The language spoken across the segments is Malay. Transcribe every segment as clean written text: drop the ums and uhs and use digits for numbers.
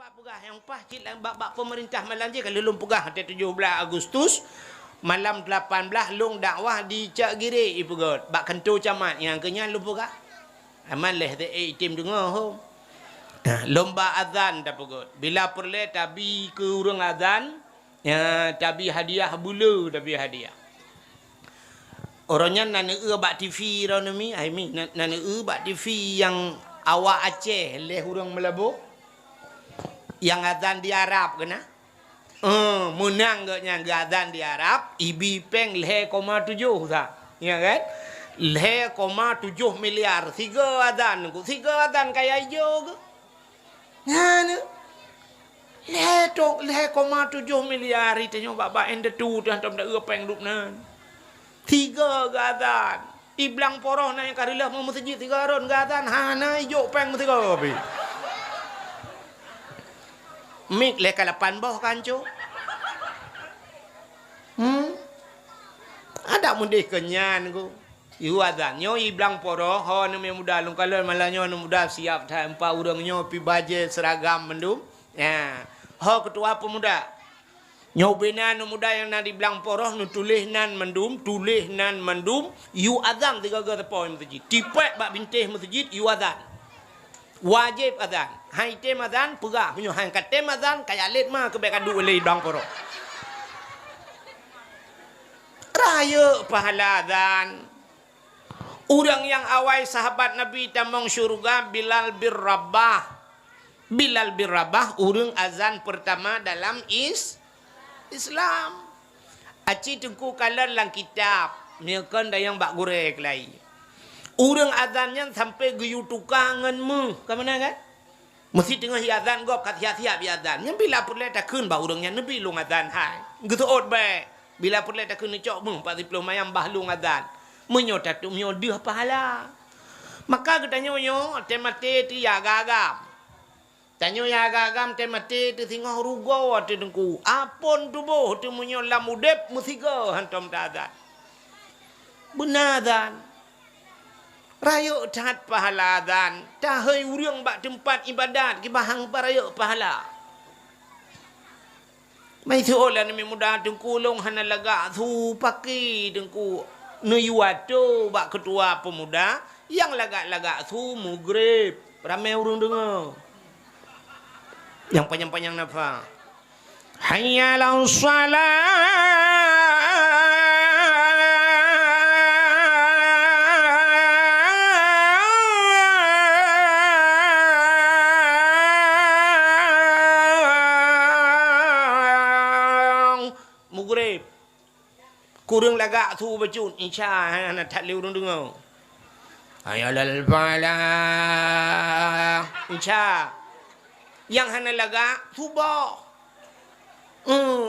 Pak pegah yang pahit bab pemerintah malam je kalau lum pegah 17 Agustus malam 18 long dakwah di Cak Giri ipugot bak kentu camat yang kenya lum pegah aman leh te tim dengar ho lomba azan dah pegot bila perle tabi ke urang azan ya tabi hadiah bulu tabi hadiah orangnya nana bak TV ronami ai mi nana bak TV yang awak Aceh leh urang Melabu yang azan di Arab kena menang gaknya azan di Arab ibi peng 0,7 sah ya kan 0,7 miliar 3 azan kayak hijau ke ngana 0,7 miliar itu nyoba bak ende tu dah tom dah peng dupnan 3 azan iblang poroh na yang karilah mau masjid 3 ron azan hana hijau peng 3 api mik le kalapan boh kanco ada mundih kenyan ku yu azan nyo iblang poro ho ne muda lung kalau malanyo ne muda siap tha empa urang nyo pi baje seragam mendum ya ho ketua pemuda nyo bina ne muda yang nadi blang poro nu tulis nan mendum yu azan 3 poin masjid tipek bak bintih masjid yu azan wajib azan hai tem azan pegah punyo hang kat tem azan kaya let ma ke bek adu le bang poro raya pahala azan orang yang awal sahabat Nabi tamang syurga Bilal bin Rabah orang azan pertama dalam Islam aci tengku kalan lang kitab miakan dayang bak gorek lai orang azannya sampai geyu tukangan mu ke mana kan mesti tengah azan gop kat siap azan yang bila pun tak kun ba orangnya nabi lung azan hai gitu ot baik bila pun tak kun cok mu 40 mayam bah lung azan menyota tu menyodih pahala maka kita nyo temate ti ya gagam tanyo ya gagam temate ti tengah rugo ati dengku apon tubuh tu menyo lamudep musiga hantom azan benar azan raya tat pahala azan tahai urang bak tempat ibadat ki bahang paraya pahala mai seolah ni muda dengku long hana laga thu paki dengku nuyuato bak ketua pemuda yang lagak-lagak thu mugrib ramai urang dengar yang panjang-panjang nafas hayya lau salat kurang lagak tu bacun insya anak tak leh urang dengar hayalal falah insya yang hana lagak tuba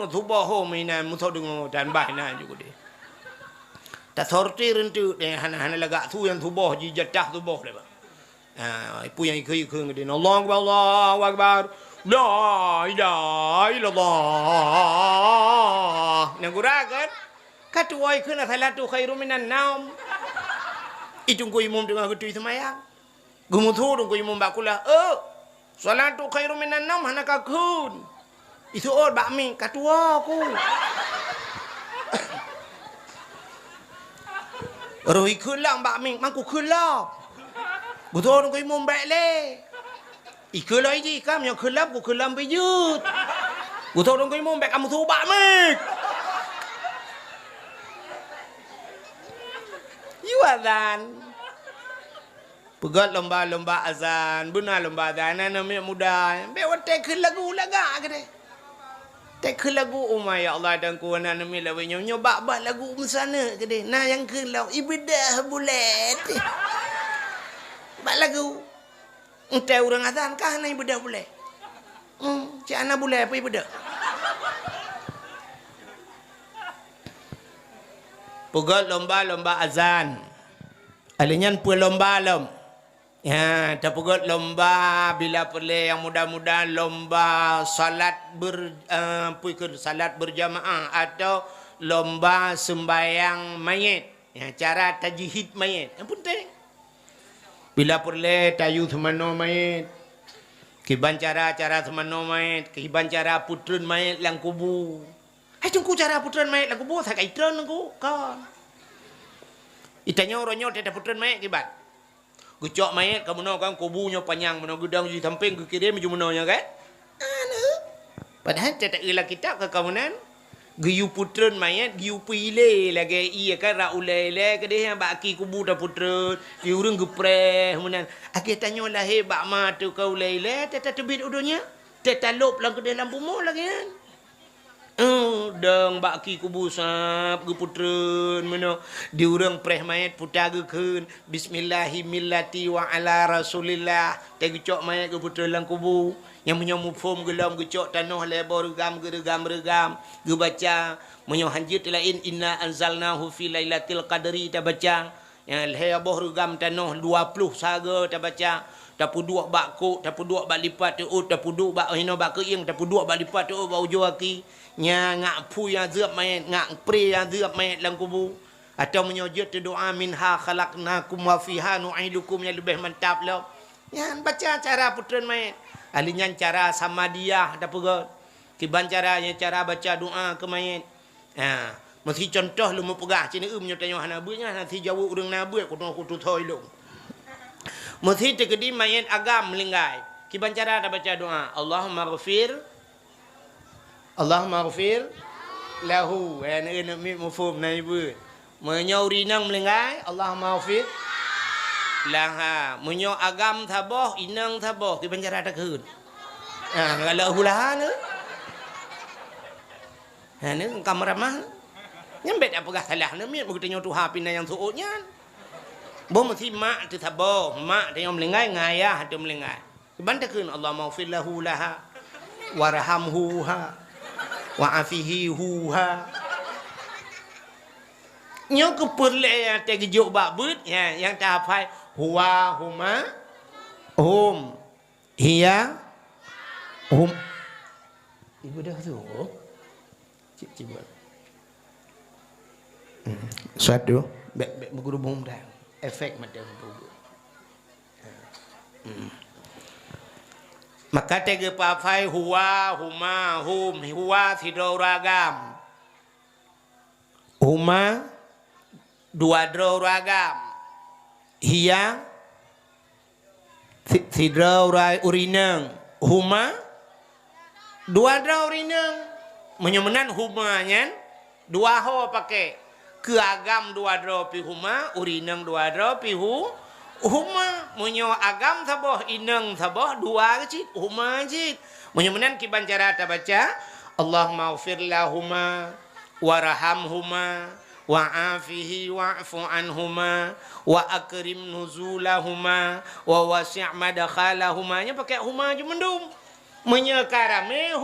tuba ho mainan muto dengar dan bahna juga dia tak sortir rentu dia hana lagak tu yang tuba ji jatah tuba dia ba ipu yang ikut dia Allahu akbar la ilaha illallah nagurakan katuai kena salatu khairum minan naum itung ko imum dengan ketui semayang gumutu dong ko imum bakula salatu khairum minan naum hana kakun itu bakmi katua ku roi kulang bakmi mangku kulang butuh dong ko imum bak le ikulai ji kam yang kulam ku kulam bejut butuh dong ko imum bak kamu tu bakmi azan pegat lomba-lomba azan benar lomba azan namanya muda bewat tek lagu laga ke deh tek lagu umay Allah dan kuana nami lawe nyoba bak lagu mesana ke deh nah yang ke law ibadah bulat bak lagu ente orang azan kah na ibadah bulat cik ana bulat apa ibadah pegat lomba-lomba azan alinyan pu lomba lom ya tapugot lomba bila perle yang muda-muda lomba salat salat berjamaah atau lomba sembahyang mayit ya cara tajhid mayit yang penting bila perle tayu semano mayit Kiban cara semano mayat, kiban cara putren mayat lang kubu. Ai tungku cara putren mayat lang kubu sa kaitron nungku kan. Itanya orangnya teta putren mayat kiban. Gucok mayat kamu no kan kubunya panjang mano gudang di samping ke kiri menuju manonya kan. Anu. Padahal teta ila kita ke kamunan. Giyu putren mayat giyu pile lagi iya kan ra ulele ke dia baki kubu ta putren di urang gepreh menan ake tanyo lahir bak ma tu kau lele teta tebit udunya teta lop lang ke dalam bumur lagi kan dang baki kubu sap ge putren meno di urang preh mayat puta ge keun bismillahimillati wa ala rasulillah tegi cok mayat ge putren lang kubu yang menyomu form gelam gecok tanah lebar regam regam ge baca menyo hanjit lain inna anzalnahu fi lailatul qadri ta baca yang lebar regam tanah 20 saga ta baca tapu dua bakko tapu dua bak lipat tu tapu dua bak hino bak keing tapu dua bak lipat tu bau joaki nya ngak pu yang zep mai ngak pre yang zep mai dalam kubu atau menyojot doa minha khalaqnakum wa fiha nu'idukum yang lebih mantap lah yang baca cara putren mai alinyan cara samadiyah ada pega kiban caranya cara baca doa ke mayit mesti contoh lu mau pegah cini nyo tanya hana bunya nanti jauh urang nabu kutu thoi lu mesti tegedi mayit agam melinggai kiban cara ada baca doa Allahumma ghfir lahu ana mi mafhum na ibu menyau rinang melinggai Allahumma ghfir laha munyo agam thaboh inang thaboh ki penjara ta keun ngala hulahan ni kamera mah nyambet apa gah salah ni mi begitu nyotu hapina yang suutnya bo mesti mak tu thaboh mak dia melingai ngayah tu melingai ban ta keun Allah maghfir lahu laha warhamhu wa afihi ha nyo ke perle te gejuk bak but yang ta hafai huwa huma hum hiya hum ibu dah tu cik buat suatu bek bergurubung dah efek macam tu maka tege pafai huwa huma hum huwa sidoragam huma dua ragam hiya sidra urinang huma dua urinang menyemenan humanya dua ho pakai keagam dua pi huma urinang dua pi huma menyo agam saboh inang saboh dua cit huma cit menyemenan kiban cara ta baca Allahumma ighfir lahuma warhamhuma wa'afihi wa'fu anhuma wa akrim nuzulahuma wa wasi' madkhalahuma nya pakai huma je mendum menyekarame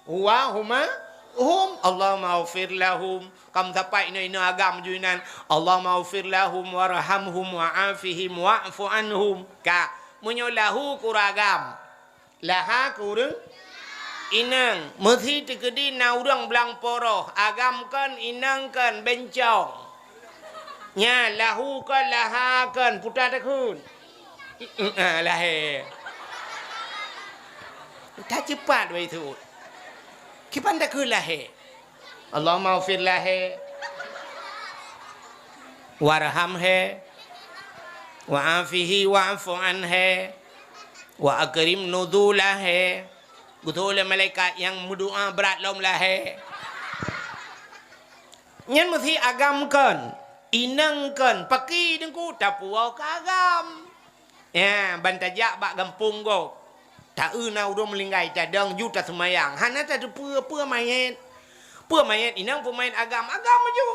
wa huma hum Allahumma ighfir lahum kam sampai ina agam juinan Allahumma ighfir lahum warhamhum wa'afihim wa'fu anhum ka menyolahu kuragam laha kurang inang mesti tegedi na urang belang poroh agamkan inangkan bencong nya lahu kan lahakan putar tekun lahir tak cepat wei tu kipan tak kun lahir Allahumma ighfir lahir warhamhe wa afihi wa'fu anhe wa akrim nuzulahe betul malaikat yang berdoa berat lom lahir. Nyen mesti agamkan, inangkan, paki dengku tapuau kagam. Ya, bantajak bak gampung go. Tak na udah melinggai cadang juta semayang. Hana tak pua mayat. Pua mayat inang pemain agam aja.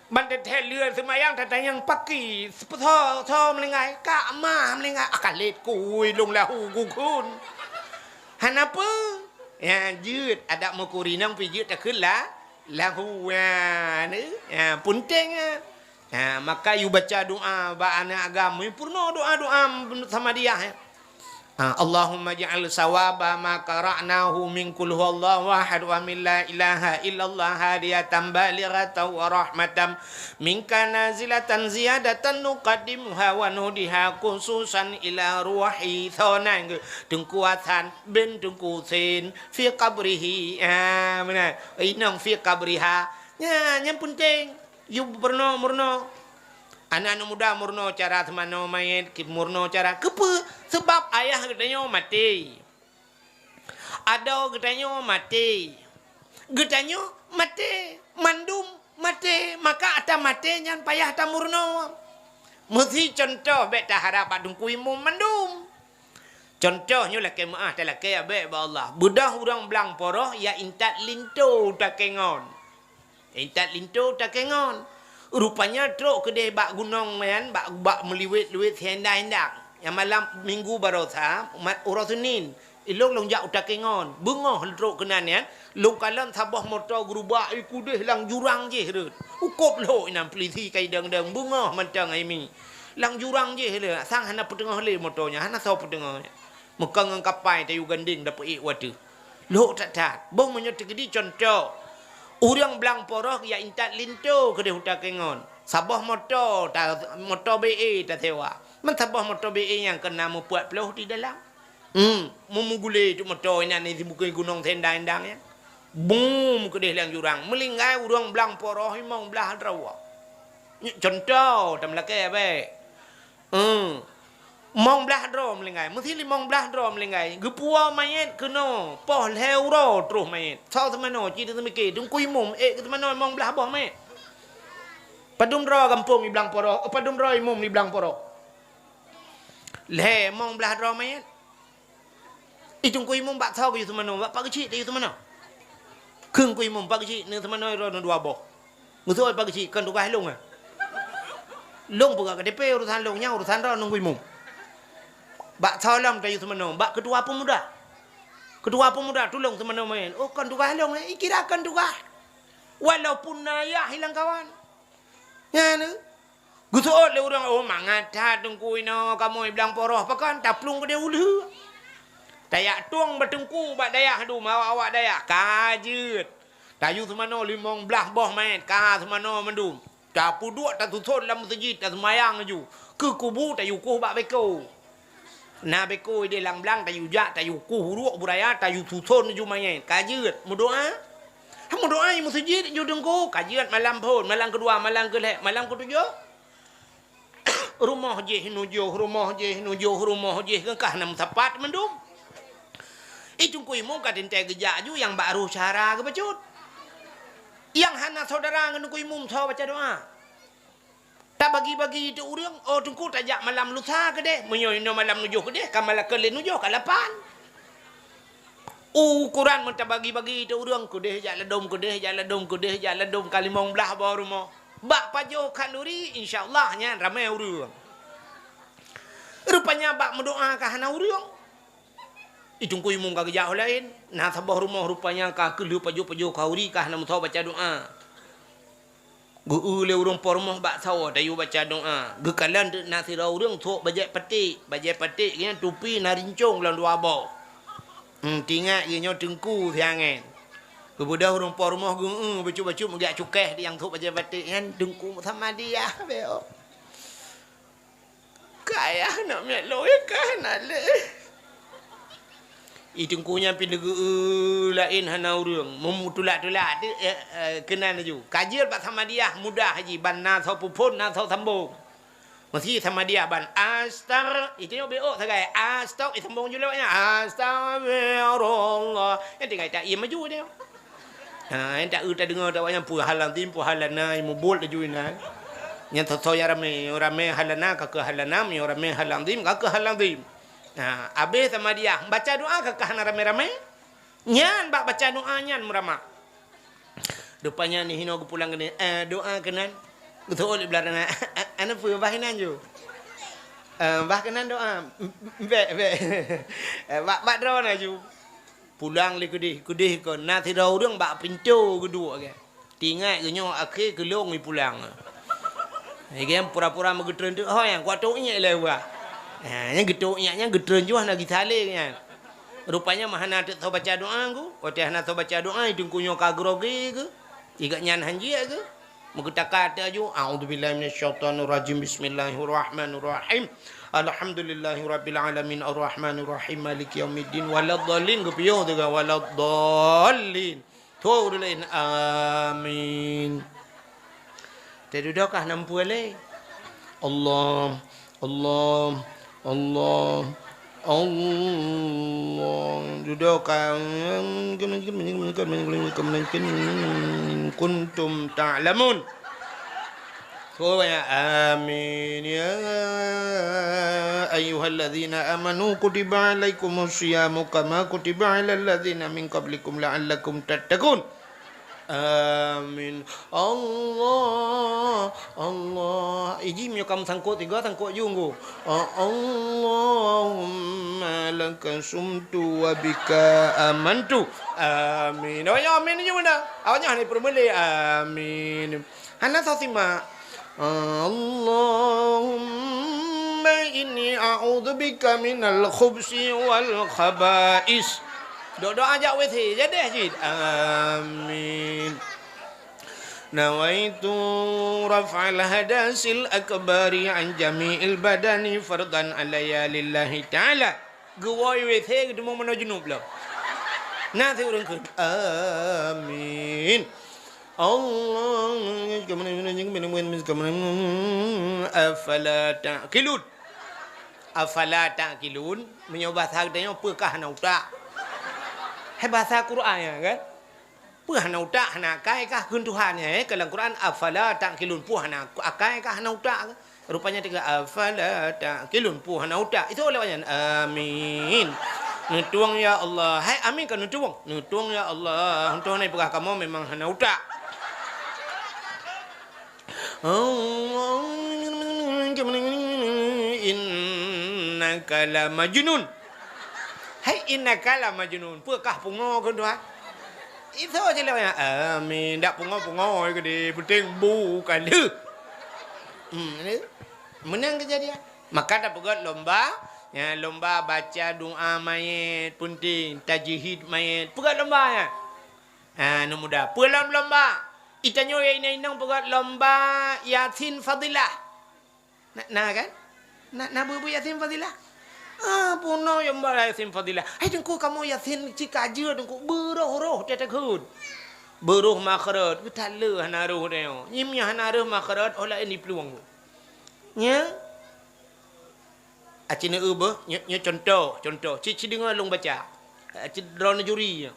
Bantai tel lừa semayang tak yang paki. Tho melinggai, kak mah melinggai akalit kuy lung lahu gukun. Hanapa ya jut ada mukurinang pijut tak kelah lahu ni punting maka you baca doa ba anak agama purno doa sama dia Allahumma ja'al sawaba ma qara'nahu min qul huwallahu ahad wa min la ilaha illallah hadiyatan balighatan wa rahmatan minka nazilatan ziyadatan nuqaddimuha wa nudiha khususan ila ruhi thonang tengkuatan ben tengkusin fi qabrihi mana inang fi qabriha yang penting you murno anak-anak muda murno cara temano mayat murno cara kepa sebab ayah katanya mati ada katanya mati katanya mati mandum mati maka ada mati yang payah ta murno mesti contoh bet ta harap adung kuimu mandum contohnya lah kemaah tak ke abe ba Allah budah urang belang poroh ya intat linto tak kengon intat linto tak kengon rupanya truk kedai bak gunung man bak meliwit-liwit hendak-hendak yang malam minggu barosa urang Senin ilok long jak utak kengon bengah truk kenan ya long kalam sabah motor gerubak ikudeh lang jurang je rut ukop lo inam peliti kai dang-dang bengah mentang ai lang jurang je le sang hana petengah le motornya hana sau petengah mekang kapai tayu ganding dapat water lo tak bong menyotek di contoh urang belang poroh ya intat linto ke dia hutak kengon. Sabah motor BE tak sewa. Man sabah motor BE yang kena membuat peluh di dalam. Memugule tu motor ini di bukan gunung tenda-endang ya. Boom ke dia lang jurang. Melinggai urang belang poroh imong belah rawa. Contoh tam lakai apa? Mong belah dro melinggai. Mesti limong belah dro melinggai. Gepua mayat kena. Poh leu ro terus mayat. Sao temano cita temike dung kui mum ke temano mong belah boh mayat. Padum dro kampung di belang porok. Padum dro imum di belang porok. Le mong belah dro mayat. Itung kui mum bak sao ke temano. Bak pak kecil tu temano. Keung kui mum pak kecil ni temano ro dua boh. Musuh pak kecil kan tugas long ah. Long pun ke DP urusan longnya urusan ro nunggu imum. Bak salam tayu semano, bak ketua pemuda. Ketua pemuda tolong semano main. Oh kan tugas long ikira kan tugas. Walaupun naya hilang kawan. Ya ne. Gusol le orang oh mangat tengku ino kamu bilang poroh pakan taplung ke dia ulu. Dayak tuang bertengku bak dayak adu mau awak dayak kajut. Tayu semano limong belah boh main ka semano mendum. Tapu dua tak tuson dalam masjid tak semayang aju. Ke kubu tayu kuh bak beko. Na beko dia lang blang tayu jak tayu ku huruk buraya tayu susun ju main kajiat mudoa mudoa di masjid ju dengku kajiat malam pun malam kedua malam kelek malam ketujuh rumah je nujuh rumah je kekah nam tepat mendum itu ku imum kadin te gejak ju yang baru cara ke becut yang hana saudara ngenu ku imum so baca doa tak bagi-bagi itu urang oh tungku tajak malam lusa ke deh menyoino malam nujuh ke deh kamala ke nujuh ke 8 ukuran minta bagi-bagi itu urang ke deh jak ledom kali mong belah bawa rumah bak pajo kalori insyaallah nya ramai urang rupanya bak mendoa ka hana urang itu ku imum ka gejak lain nah sabah rumah rupanya ka kelu pajo kauri ka hana mutau baca doa le urang pormoh bak sawo dayu baca doa gekalan de nasira urang tok bajai petik nya tupi narincong lang dua bau tingak ye nyo tengku siangan kebudah urang pormoh bacu-bacu megak cukeh yang tok bajai petik kan tengku sama dia beo kaya nak melo ya kan ale itungkunya pindu lain hana urang memutulak kenan aju kajian pak sama dia mudah haji ban na sau pupun na sau sambung mesti sama dia ban astar itu yo beo sagai astar itu sambung juga nya astagfirullah yang tinggal tak ia maju dia yang tak dengar tak yang pu halang tim pu halana mu bol aju ina yang tak ya rame halana ka ke halana mi rame halang tim ka ke halang tim. Nah, habis sama dia baca doa ke kahana rame-rame. Nyan bak baca doa nyan meramak. Rupanya ni hino pulang kena doa kenan. Betul belarana. Ana pu bahinan ju. Bah kenan doa. Bak drone ju. Pulang li kudih kon na thi rau rung bak pintu kedua ke. Tingai ke nyo akhir kelong ni pulang. Hai game pura-pura megetren tu. Oh yang kuat tu nya lewa. Yang geduknya gedren juah lagi salingnya. Rupanya mahana tak tahu baca doa ku. Oteh hana tahu baca doa itu kunyo kagroge ke. Iga nyan hanjia ke. Muka kata ju a'udzubillahi minasyaitonir rajim bismillahirrahmanirrahim. Alhamdulillahirabbil alamin arrahmanir rahim maliki yaumiddin waladdallin kepiyo tu ga waladdallin. Turulein amin. Tedudakah nampu le. Allah Allah Allah Allah dudukkan kuntum ta'lamun. Amin ya ayyuhalladzina amanu kutiba alaikumus syiyamu kama kutiba alal ladzina min qablikum la'allakum tattaqun. Amin. Allah Allah iji myo kam sangkut tiga sangkut junggu. Allahumma laka sumtu wa bika amantu. Amin. Oh ya amin je mana? Awaknya ni permele amin. Hana sasima. Allahumma inni a'udzubika minal khubsi wal khaba'is. Doa ajak weti jadi jid. Amin. Nawaitu raf'al hadasil akbari an jami'il badani fardan alayya lillahi ta'ala. Gawai weti ketemu mana junub lah. Nanti orang ke. Amin. Allah afala ta'qilun. Afala ta'qilun. Menyobat hartanya apakah nak tak? Hai bahasa Quran ya kan? Puh hana utak hana kai kah kun Tuhan ya kalau Quran afala ta'qilun puh hana akai kah hana utak rupanya tiga afala ta'qilun puh hana utak itu olehnya amin. Nutuang ya Allah. Hai amin kan nutuang. Nutuang ya Allah. Untuk ni pegah kamu memang hana utak. Innaka la majnun. Hai innaka la majnun. Pekah pungo kan Tuhan. Itu aja lah ya. Amin. Tak pungo-pungo ke di penting bukan le. Menang kejadian. Maka dah pegat lomba. Ya, lomba baca doa mayit penting. Tajhid mayit. Pegat lomba ya. Nu mudah. Pulang lomba. Itanyo yang inang pegat lomba Yasin Fadilah. Nah kan? Nah bu Yasin Fadilah. Puno yang balai Yasin Fadilah. Hai dengku kamu Yasin cika aja dengku beroh tetek hud. Beroh makhraj. Betala hanaruh dia. Nyimnya hanaruh makhraj olah ini peluang. Nya. Acina ubah. Nya contoh. Cici dengar long baca. Cici drone juri.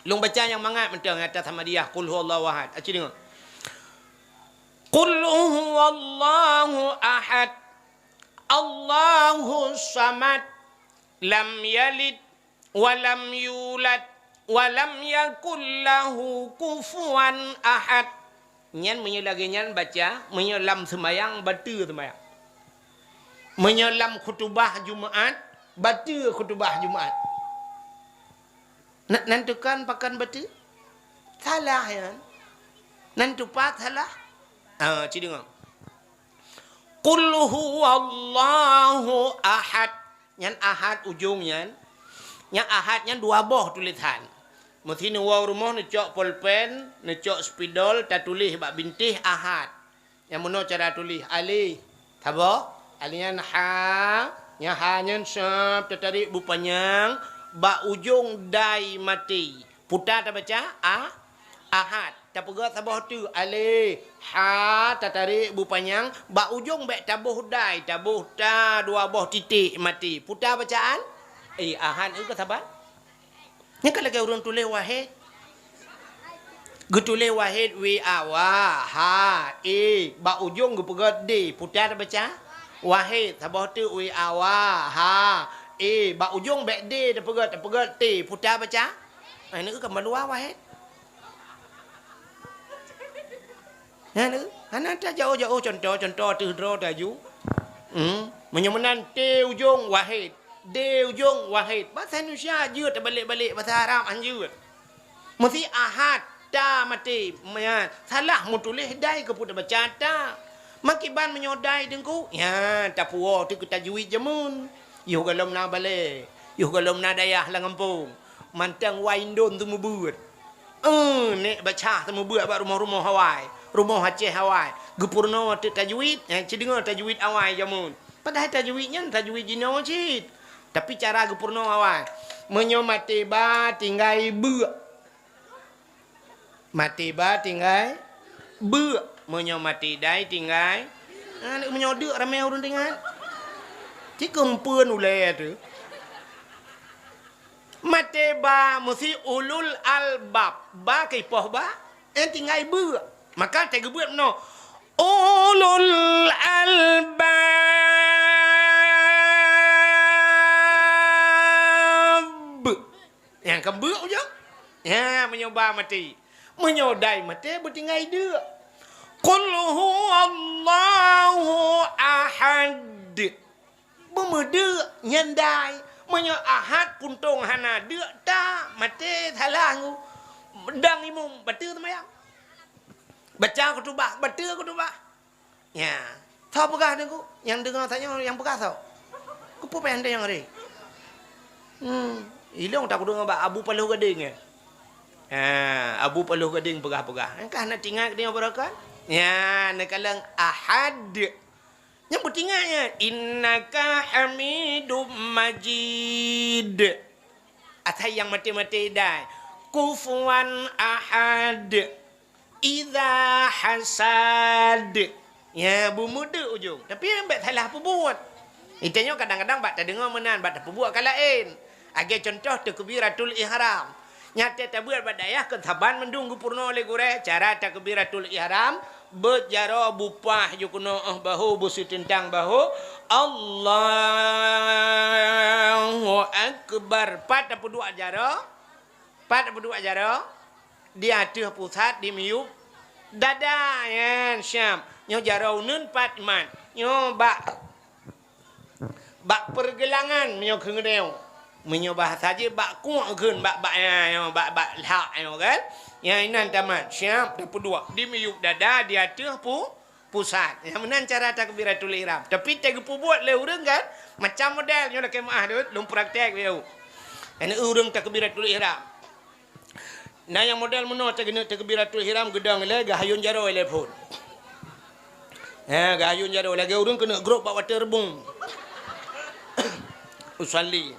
Long baca yang mangat mentang atas Hamadiah qul huwallahu ahad. Acik dengar. Qul huwallahu ahad. Allahu samad. Lam yalid wa lam yulad wa lam yakul lahu kufuwan ahad. Nyan menyelagi nyan baca menyelam sembayang batu sembayang. Menyelam khutbah Jumaat batu khutbah Jumaat. Nantukan pakan batu? Salah ya. Nantupat salah? Cik dengar. Qul huwallahu ahad. Yang ahad ujungnya. Yang ahadnya dua boh tulisan. Mesti ni waw rumah ni cok pulpen, ni cok spidol, tak tulis bak bintih ahad. Yang mana cara tulis? Alih. Tabo? Alihnya ha. Yang ha-nya sep, tertarik bupanyang. Ba ujung dai mati. Putar tak baca? Ahad. Tak pegat sabah tu. Alih. Ha. Tak tarik bupanyang. Ba ujung baik tabuh dai. Tabuh ta. Dua boh titik mati. Putar bacaan? Ahad itu ke sabar? Ni kalau kau orang tulis wahid. Getulis wahid. W-A-W. Ha. Ba ujung ke pegat D. Putar tak baca? Wahid. Sabah tu W-A-W. Ha. Ba ujung baik D tak pegat T putar baca. Ini ke gambar luar wahid. Nah, ana tak jauh-jauh contoh tu draw taju. Menyemenan T ujung wahid, D ujung wahid. Bahasa Indonesia je terbalik-balik bahasa Arab anjur. Mesti ahad ta mati. Salah mu tulis dai ke putar baca ta. Makiban menyodai dengku. Ya, tapuo tu kita juit jemun. Yuh galom na bale. Yuh galom na dayah lah ngampung. Mantang waindon tu mubut. Nek baca tu mubut abak rumah-rumah Hawaii. Rumah Aceh Hawaii. Gepurno tu tajwid. Cedengar tajwid awal jemun. Padahal tajwidnya tajwid jino cit. Tapi cara gepurno awal. Menyomati ba tinggai bu. Mati ba tinggai bu. Menyomati dai tinggai. Menyodek ramai orang dengan. Jika empun ulai tu. Mati ba mesti ulul albab. Ba kaipoh ba. Tinggai bu. Maka tak buat no. Ulul albab. Yang kebuk je. Ya, menyoba mati. Menyodai mati bertinggai dia. Qul huwallahu ahad. Bemede nyandai. Menyo ahad puntung hana dia tak mati thalang. Dang imum betul temayang. Baca kutubah, betul kutubah. Ya. Tahu pegah aku? Yang dengar tanya yang pegah tahu. Kupu pendek yang hari. Ilong tak dengar Abu Paluh Gading ya. Abu Paluh Gading pegah-pegah. Kan nak tinggal dia berakan? Ya, nak kalang ahad. Yang bertinggalnya innaka hamidum majid. Atai yang mati-mati dah. Kufuwan ahad. Iza hasad. Ya, bermuda ujung. Tapi ambek salah apa buat. Itanya kadang-kadang bak tak dengar menan, bak tak buat kan lain. Agi contoh takbiratul ihram. Nyata tak buat bak dayah ketaban mendung gupurno oleh gure. Cara takbiratul ihram berjara bupah yukuno bahu busi tentang bahu. Allahu akbar. 42 jara. 42 jara. Dia tuh pusat di miup dada ya syam nyo jarau nun pat man nyo bak pergelangan nyo kengdeu menyo bahasa je bak kuak keun bak nyo bak hak nyo kan ya inan tamat syam 22 di miup dada dia tuh pusat yang menan cara takbiratul ihram tapi tegu buat le urang kan macam model nyo dak kemah dut lum praktek dia ene urang takbiratul ihram. Nah yang model mana takbiratul ihram gedang le gahayun jaro telefon. Gahayun jaro lagi urang kena grup bawa terbung. Usalli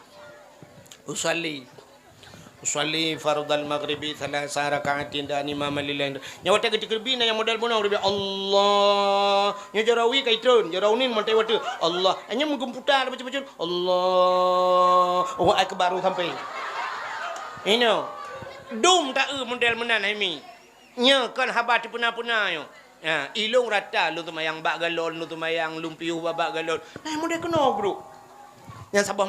fardal maghribi 3 rakaatin dan imam lillahi. Nyawa tak ketikirbi na yang model mana urang Allah. Nya jarawi kaitun, jarawnin montai watu. Allah. Hanya menggemputar macam-macam. Allahu akbar sampai. Ini dum tak model menan hemi. Nya kan habat puna-puna yo. Ilung rata lu tu mayang bak galon lu tu mayang lumpiu babak galon. Nah model kena bro. Yang sabah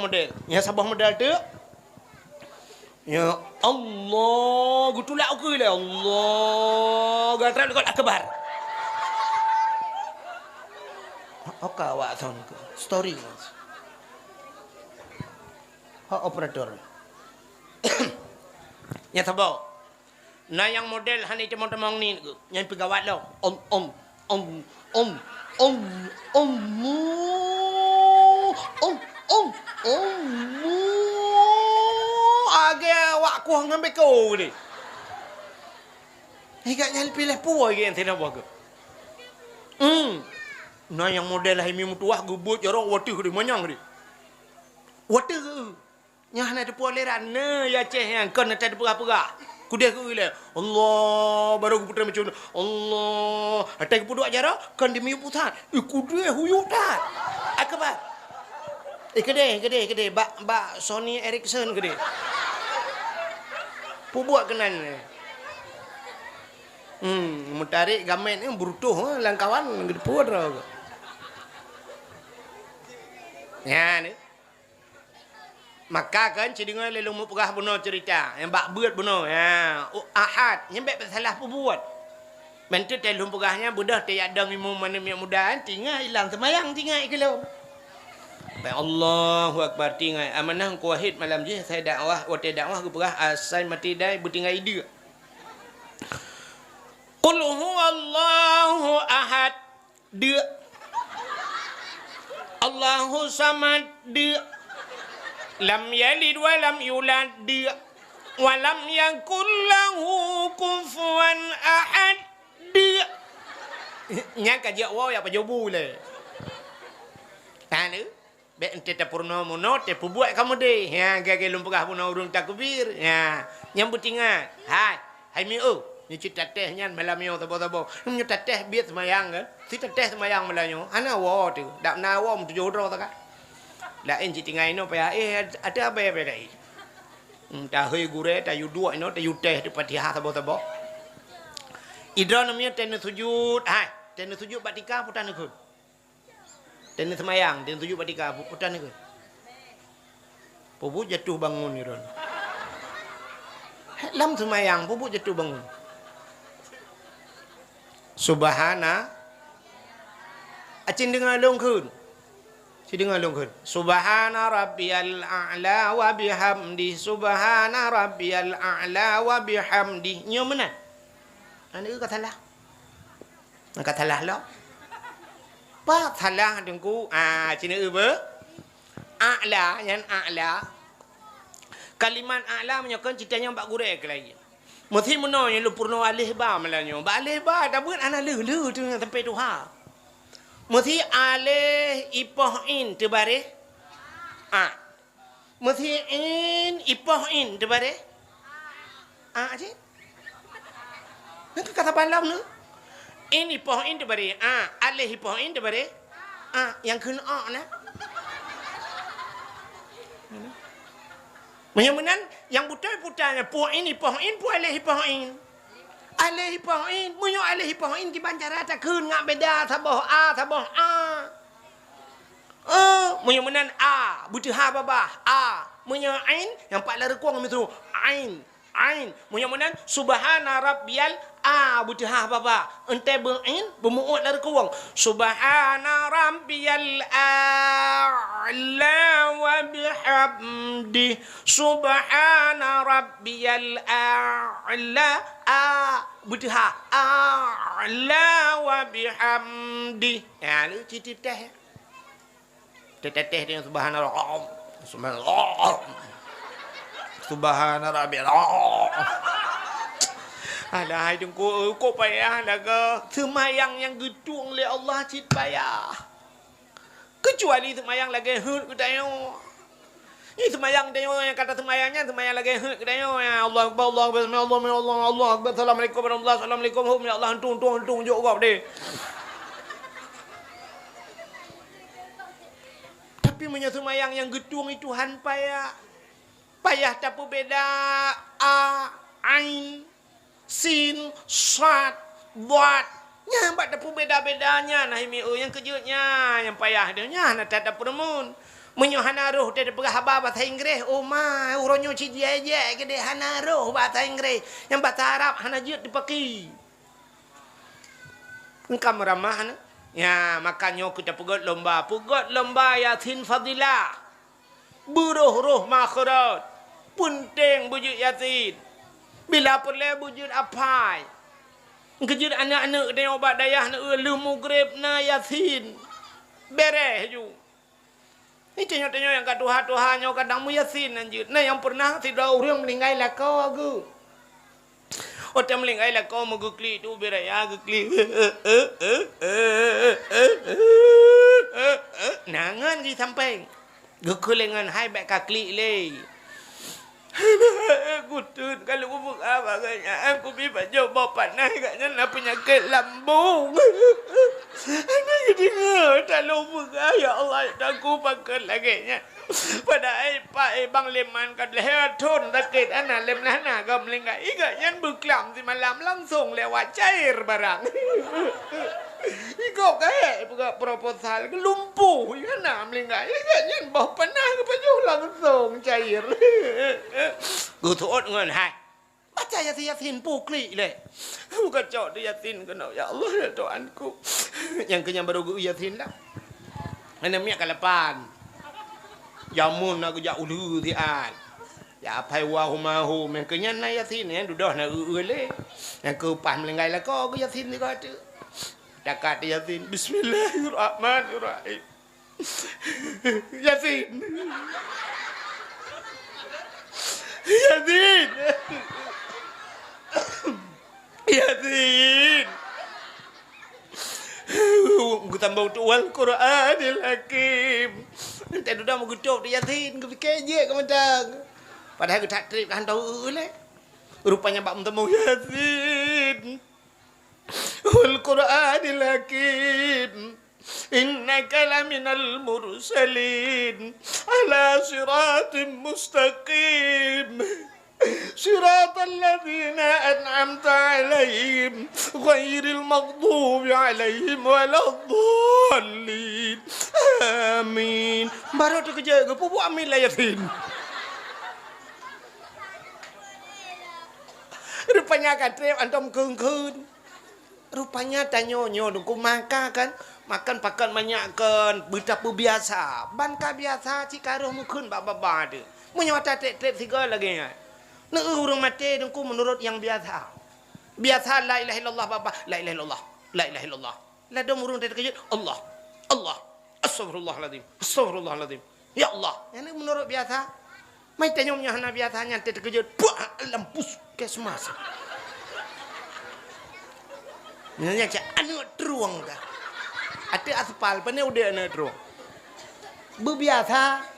model tu. Ya Allah, gutulak ke le Allah. Gatrat dekat akbar. Oka awak tahun ke story. Operator. Yang tabau. Nah yang model hani temong-temong ni yang pegawat lo. Agak awak kuah ngambil kau ni. Hingga nyali pilih puai yang tidak bagus. Nah yang model himi mutuah gubut jorok wati ke manyang ni. Wati ke. Nyah nak depu aliran ne ya ceh yang kan tak depu apa-apa. Kudah ke ile. Allah baru putra macam Allah. Atai ke dua jara kan demi putan. Kudah huyuk dah. Akbar. Kede. Bak Sony Ericsson kede. Pu buat kenan ni. Mutarik gamen ni berutuh langkawan depu dah. Ya ni. Maka kan cidingan lelung mupegah buno cerita yang bak beut buno ya ahad nyembek salah buat mentu telung pegahnya budah tiada dang imam mana mudah tinggal hilang semayang tinggal kalau baik Allahu akbar tinggal amanah ku wahid malam je saya dakwah wate dakwah ku pegah asai mati dai bertinggal ide qul huwallahu ahad Dia. Allahu samad. Dia. Lam yalid wa lam yulad. Dia. Wa lam yakul lahu kufuwan ahad. Dia. Nya ka je wo ya pa jobu le. Ha nu. Be ente ta purno mono te pubuat kamu deh. Ya gage lumpurah pun urung takbir. Ya. Nyambut ingat. Hai. Hai mi ni cerita teh nyan malam yo tabo-tabo. Nyu teteh biat semayang kan. Si teteh semayang malam yo. Ana wo tu. Dak na wo mu jodoh ta kan. La en ci tingai no pa ada apa ya dai. Ta hei gure ta yu dua no ta yu teh di Fatihah tabo-tabo. Idra namanya ten sujud. Hai, ten sujud batika putan ikut. Ten semayang, ten sujud batika putan ikut. Pupu jatuh bangun ni ron. Lam semayang pupu jatuh bangun. Subhana acin dengar long kun. Si dengar long kun. Subhana rabbiyal a'la wa bihamdi. Subhana rabbiyal a'la wa bihamdi. Nyo mana? Anu kata lah. Kata lah lo. Pa salah dengku. Cina apa? A'la yang a'la. Kalimat a'la menyokong ceritanya Mbak Gurek lagi. Mesti menanya lu purno alih ba malanyo. Ba alih ba dah buat anak lu tu sampai tu ha. Mesti alih ipoh in terbare. Mesti in ipoh in terbare. Aje. Nak kata balam lu. In ipoh in terbare. Alih ipoh in terbare. Yang kena nah. Menyamanan yang betul-betulnya poin alih poin. Alih poin, munyo alih poin di banjara ta keun ngak beda taboh a taboh a. Menyamanan a, butuh ha babah a. Munyo ain yang pak lar kuang itu ain. Menyamanan subhana rabbiyal butuh ha babah. Ente berin bermuut lar kuang. Subhana rabbiyal a'la wa bihamdi. Subhana rabbiyal a'la butuh ha a'la wa bihamdi. Ya lu cicip teh. Teh dengan subhanallah. Subhana rabbiyal Alah dengku kok payah laga. Semayang yang gedung oleh Allah cit payah. Kecuali semayang lagi hut ke tayo. Ini semayang tayo yang kata semayangnya semayang lagi hut ke tayo. Ya Allah akbar Allah akbar Allah akbar. Assalamualaikum warahmatullahi wabarakatuh. Assalamualaikum ya Allah tung jok kau deh. Tapi punya semayang yang gedung itu han payah. Payah tak beda ain sin sad buat nyambat tak beda-bedanya nah mi yang kejutnya yang payah dia nya tak ada permun menyohanaruh dia perah bahasa Inggeris ma uronyo ci je gede hanaruh bahasa Inggeris yang bahasa Arab hana jut dipakai engkam ramah ya makanya kita pugot lomba Yasin Fadilah buruh roh makhraj punting bujud Yasin bila perle bujud apai kejut anak-anak dia obat dayah nak lu mugrib na Yasin bereh ju ni tanya-tanya yang kat tuha-tuhanyo kadang mu Yasin anjut nah yang pernah tidak orang meninggal lah kau aku otam meninggal lah kau mu gukli tu bereh ya gukli nangan di samping gukulengan hai baik kakli le. Aku tun kalau aku apa agaknya aku biar jawab panas agaknya nak penyakit lambung. Aku jadi tak lupa ya Allah aku pakai lagi nya. Pada pak bang leman kat leher tun sakit anak lem nana gam lengah agaknya berkelam di malam langsung lewat cair barang. Ikut kaya proposal lumpuh ya nak melingkar agaknya bau panas kepada langsung cair. Gue tuot ngan hai baca Yasin pukli le bukan cok di Yasin kena ya Allah ya Tuhanku yang kenyang baru gue Yasin lah mana miak kalapan jamun aku jak ulu tian ya pai wahumahu men kenyang na Yasin yang dudah na le yang ke pas melenggai lah kau Yasin ni kau tu Cakap dia Yasin. Bismillahirrahmanirrahim. Yasin. Yasin. Yasin. Gue tambah wal Quranil Hakim. Nanti dah mau gutok dia Yasin. Gue fikir je kau mentang. Padahal gue tak trip kan tahu lah. Rupanya bak mentemu Yasin. Wal Quranil Hakim. Innaka laminal mursalin ala siratim mustaqim. صراط الذين أنعمت عليهم غير المغضوب عليهم ولا الضالين آمين. Baru tu kerja ke pupuk amin lah Yasin. Rupanya kan trip antum keun. Rupanya tanyonyo dungku makan kan. Makan pakan banyak kan. Betapa biasa. Banka biasa cikaruh mukun baba ada. Menyata trip tiga lagi ya. Nak urang mati dengku menurut yang biasa. Biasa la ilaha illallah bapa, la ilaha illallah, la ilaha illallah. La dom urang terkejut, Allah, Allah, astagfirullahaladzim, astagfirullahaladzim. Ya Allah, ini menurut biasa. Mai tanyomnya hana biasanya terkejut, buah lampus ke semasa. Nanya cak anu teruang dah. Ada aspal, pane udah anu teruang. Berbiasa.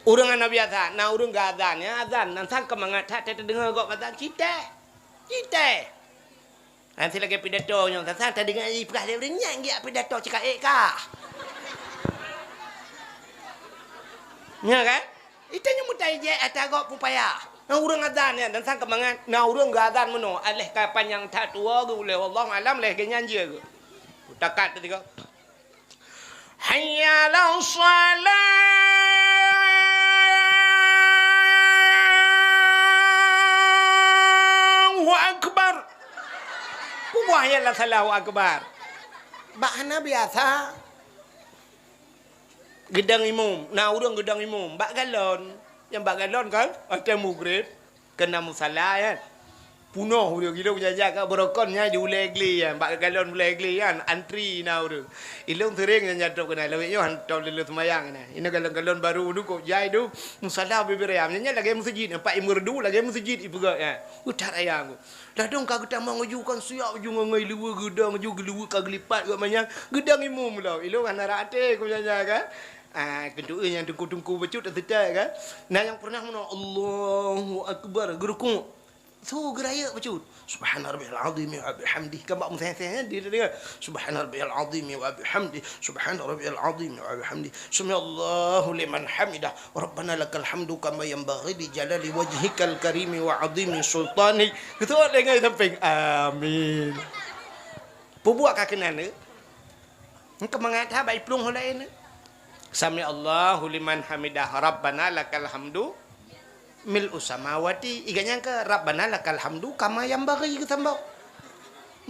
Orang anak biasa, nah orang gak azan ya azan, nanti kemangat tak terdengar kok azan kita. Nanti lagi pidato yang tak dengar ibrah dia nyanyi pidato cakap kah? Ya kan? Itu yang mutai je atas kok pupaya. Nah orang azan ya, nanti kemangat, nah orang gak azan meno, alih kapan yang tak tua ke boleh Allah alam leh ke nyanyi ke. Takat tadi kok. Hayya la salat. Akbar. Wah ya lah Allahu Akbar. Bahana biasa. Gedang imum. Nah urang gedang imum. Bak galon. Yang bak galon kan. Ada mugrib. Kena musala kan. Punuh dia gila jaga berokonnya di ulegli kan. Bak galon ulegli kan. Antri nah urang. Ilung sering nyadok kena. Leweknya hantar lelu semayang nah. Ini galon-galon baru tu kok jai tu. Musala bibiriam. Nyanyi lagi masjid. Nampak imurdu lagi masjid ibu gak ya. Utar ayang tu. Dah dong kau kita mau ngajukan siap ujung ngai luar gedang ujung luar kau gelipat kat mana gedang imum lah. Ilo kan rate kau jaga kan. Kedua yang tungku-tungku becut terdekat kan. Nah yang pernah mana Allahu Akbar gerukung. So geraya becut. Subhana rabbiyal azim wa bihamdihi. Kan bak musahih dia dengar. Subhana rabbiyal azim wa bihamdihi. Subhana rabbiyal azim wa bihamdihi. Subhanallahu liman hamidah. Rabbana lakal hamdu kama yanbaghi li jalali wajhikal karimi wa azimi sultani. Gitu dengar samping. Amin. Pubuak kakenan ni. Engkau mengata baik pelung lain ni. Sami Allahu liman hamidah. Rabbana lakal hamdu mil usamawati iganya ke Rabbana lakal hamdu kama yang bagi kita mbak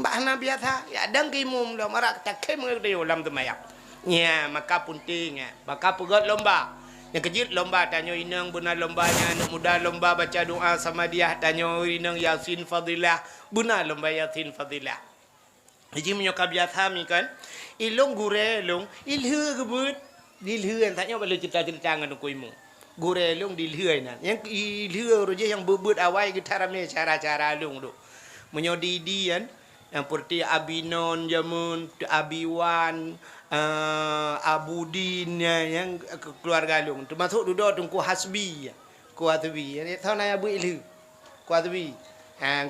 hana biasa ya dang kimum lo marak tak kem ngede ulam temayak nya maka punting maka pegat lomba yang kejit lomba tanyo inang benar lombanya anak muda lomba baca doa sama dia tanyo inang yasin fadilah benar lomba yasin fadilah jadi menyokap biasa mi kan ilong gure long ilhu gebut dilhu tanya boleh cerita-cerita ngan kuimu Gure long di lihay na. Yang lihay roje yang bebut awai kita ramai cara-cara long do. Menyodidian yang seperti Abinon jamun, Abiwan, Abudin yang keluarga long. Termasuk duduk tungku Hasbi, Kuatbi. Ini tahu naya bu ilhu. Kuatbi.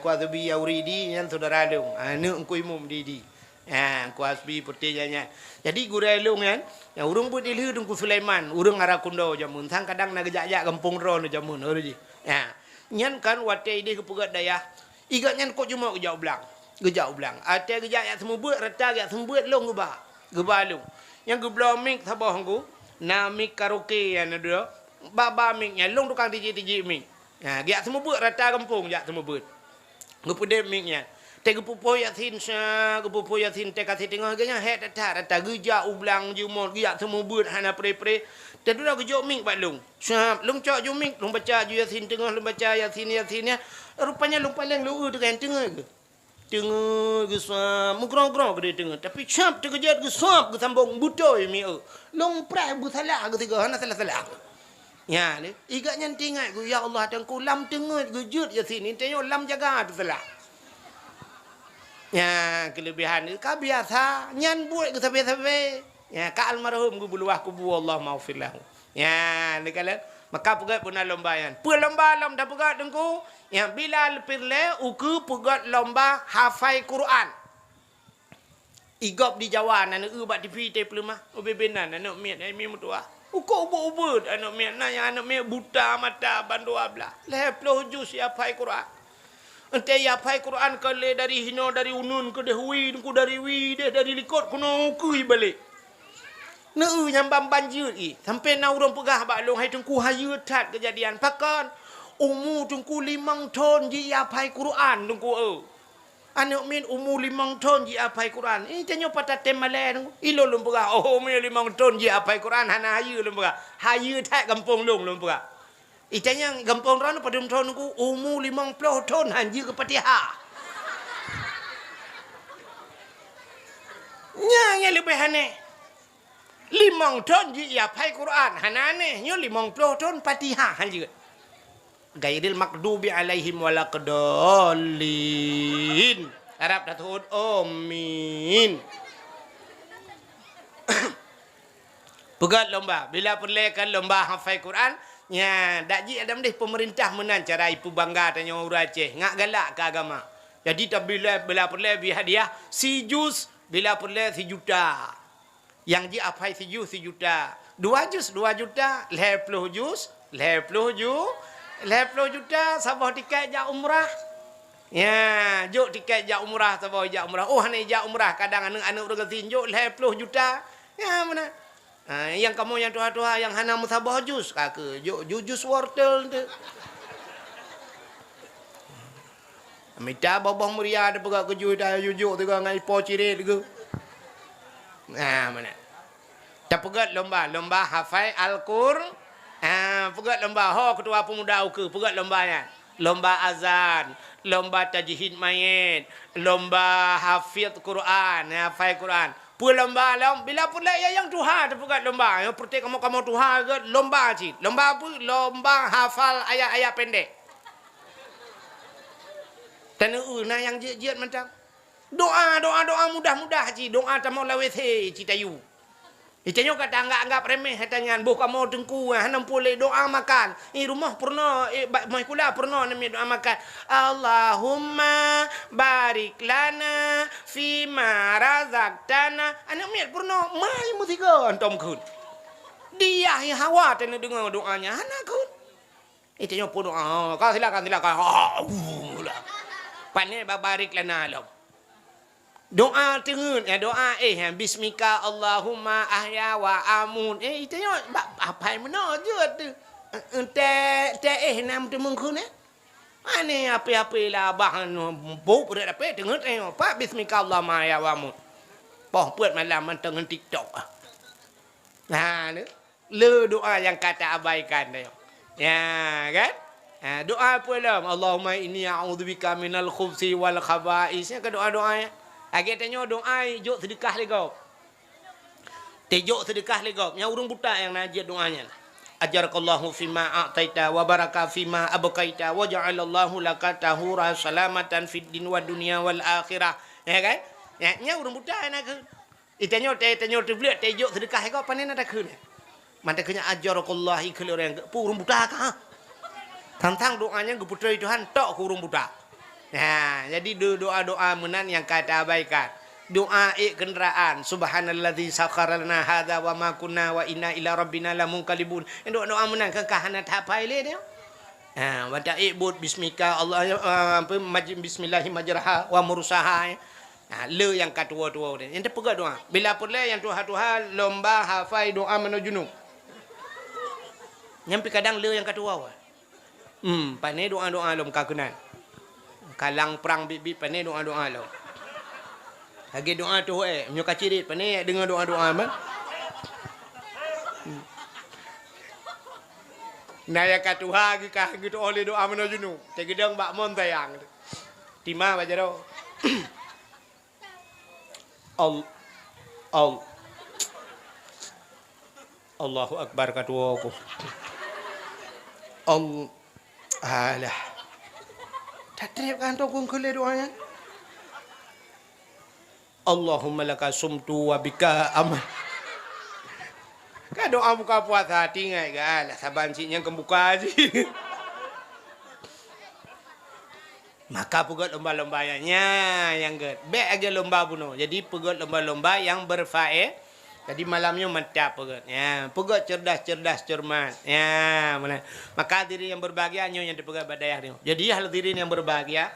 Kuatbi Auridi yang saudara long. Ini engkau imum didi. Kuasbi pertanyanya. Jadi gurau long kan, yang urung pun ilhu dengku Sulaiman, urung arah kundo jamun, sang kadang nak gejak kampung ron jamun, orang je. Nyan kan watai dia kepugat daya, igat nyan kok cuma gejak ulang. Ada gejak yang semua buat, rata yang semua buat long gebah long. Yang geblah mik sabah angku, na mik karaoke yang ada, baba miknya long tukang DJ mik. Gejak semua buat rata kampung, gejak semua buat. Gepudek miknya. Tega pupo yasin kepupo yasin tega tengah ganya het data geja ublang jumur gia semua buat hana pre tadu dah gejo ming bat long syap long cak ju ming long baca ju yasin tengah long baca yasin ya rupanya long paling lu dengan tengah ke tengah gesam mukrong-krong ke tengah tapi cap terkejut gesam ke sambung butoi mi long prai bu salah ke tiga hana salah ya ni igaknya tinggal ku ya Allah tengku lam tengah gejut ya sini tengok lam jaga tu salah ya kelebihan ni ka biasa nyan buat ke sampai ya ka almarhum ku buluah kubu Allah maufir lahu ya ni kalian maka pegat pun lombayan pu lomba dah pegat tengku ya bila lepirle uku pegat lomba hafai Quran igop di Jawa anak ubat di pite pelumah ubebenan anak miat ai mi mutua uko ubut anak miat na yang anak miat buta mata bandu abla leploh jus ya hafai Quran ente ya hafai Quran kale dari hino dari unun ke dehwi ku dari wi dari likot kuno ku balik nu nyambam banjir sampai na urang pegah bak long hai tengku hayu tat kejadian pakan umur tengku 5 tahun ji hafai Quran tengku anak min umur 5 tahun ji hafai Quran tanyo patah temale ilo lum pegah umur 5 tahun ji hafai Quran hana hayu lum pegah hayu tat kampung long lum pegah itanya kampung ran pada tahun tengku umur 50 tahun hanji ke Fatihah nya lebih hane 5 tahun ji hafai Quran hanane nyo 50 tahun Fatihah hanji gairil makdubi alaihim walaqdallin Arab datud amin pegat lomba bila perlekan lomba hafai Quran nya dak ji adam deh pemerintah menan cara ipu bangga tanya orang Aceh ngak galak ke agama jadi tak bila perle bi hadiah si juz bila perle si juta yang ji hafai si juta 2 juz 2 juta 50 juz 50 juta sabah tiket jak umrah ya juk tiket jak umrah sabah jak umrah ni jak umrah kadang anak orang tinjuk 50 juta ya mana yang kamu yang tua-tua yang hana musabah jus kake jus wortel tu minta babah muria ada pegak keju dah jujuk tu ngai po cirit tu mana tak pegat lomba hafai Al-Qur'an pegat lomba ketua pemuda uke pegat lombanya lomba azan lomba tajhid mayit lomba hafiz Quran hafai Quran lomba bila pula yang Tuhan terpegat lomba yang perti kamu Tuhan ke lomba cik lomba apa lomba hafal ayat-ayat pendek dan na yang jiat macam doa mudah-mudah cik doa tamu lawethe citayu itanya kata anggap remeh katanya boh kamu tengku hanam pole doa makan rumah pernah mai kula pernah nami doa makan Allahumma barik lana fi ma razaqtana anak miat pernah mai mutiga antom kun dia yang hawa tena dengar doanya anak kun itanya pun doa kau silakan pane barik lana alam doa tengun doa bismika Allahumma ahya wa amun itu apa mana je tu nam tu mungkin ane apa lah bahan bau pada apa tengun pak bismika Allahumma ahya wa amun boh buat malam man tengun TikTok le doa yang kata abaikan dia ya kan doa apa lah Allahumma inni a'udzubika minal khubsi wal khaba'is ke doa-doanya agak tanya doa jok sedekah legop. Tejok sedekah legop. Yang urung buta yang najat doanya. Ajarakallahu fima a'taita wa baraka fima abqaita wa ja'alallahu laka tahura salamatan fid din wa dunya wal akhirah. Ya kan? Ya urung buta nak ke. Itanya tu beliau tejok sedekah legop panen ada ke. Manta kenya ajarakallahu ikhlur yang urung buta ka. Tantang doanya ke putra Tuhan tok ke urung buta. Jadi doa-doa menan yang kata abaikan. Doa kenderaan. Subhanalladzi sakhkhara lana hadza wa ma kunna wa inna ila rabbina lamunqalibun. Doa-doa menan kekahana tapai le dia. Baca ibud bismika Allah bismillahi majraha wa mursaha. Le yang katua-tua dia. Yang terpegat doa. Bila pula yang Tuhan lomba hafai doa menuju junub. Nyampi kadang le yang katua. Pane doa-doa lom kakunan. Kalang perang bibit pane doa-doa lo. Lagi doa tu nyo kacirit pane dengar doa-doa man. Naya katuha gi ka gitu oleh doa menuju nu. Tegedang bak mon tayang. Tima baca do. Allahu Akbar kadua aku. Alah. Tak trip kan tu kung kule doanya. Allahumma laka sumtu wa bika aman. Kan doa buka puasa tinggal kan. Saban siknya kebuka aja. Maka pegot lomba-lomba yang get. Baik aja lomba puno. Jadi pegot lomba-lomba yang berfaedah. Jadi malamnya mantap pegot. Ya, pegot cerdas cermat. Ya, mana. Maka diri yang berbahagia yang dipegat badayah ni. Jadi hal diri yang berbahagia.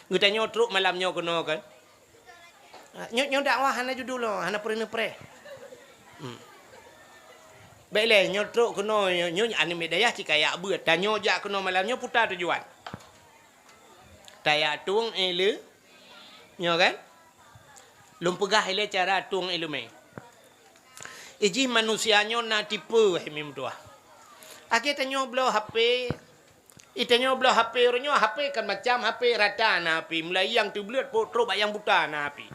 Kita nyotruk malamnya kena kan. Nyok dakwah hana judul lo, hana pre. Baiklah nyotruk kena nyok anime dayah cik kayak beut. Dan nyojak kena malamnya putar tujuan. Taya tung ele. Nyo kan? Lum pegah ele cara tung ele mai. Iji manusianya na tipe hemim tua. Aki tanyo blo HP. Itanyo blo HP orangnya HP kan macam HP rata na api. Mulai yang tu belut potro bayang buta na api.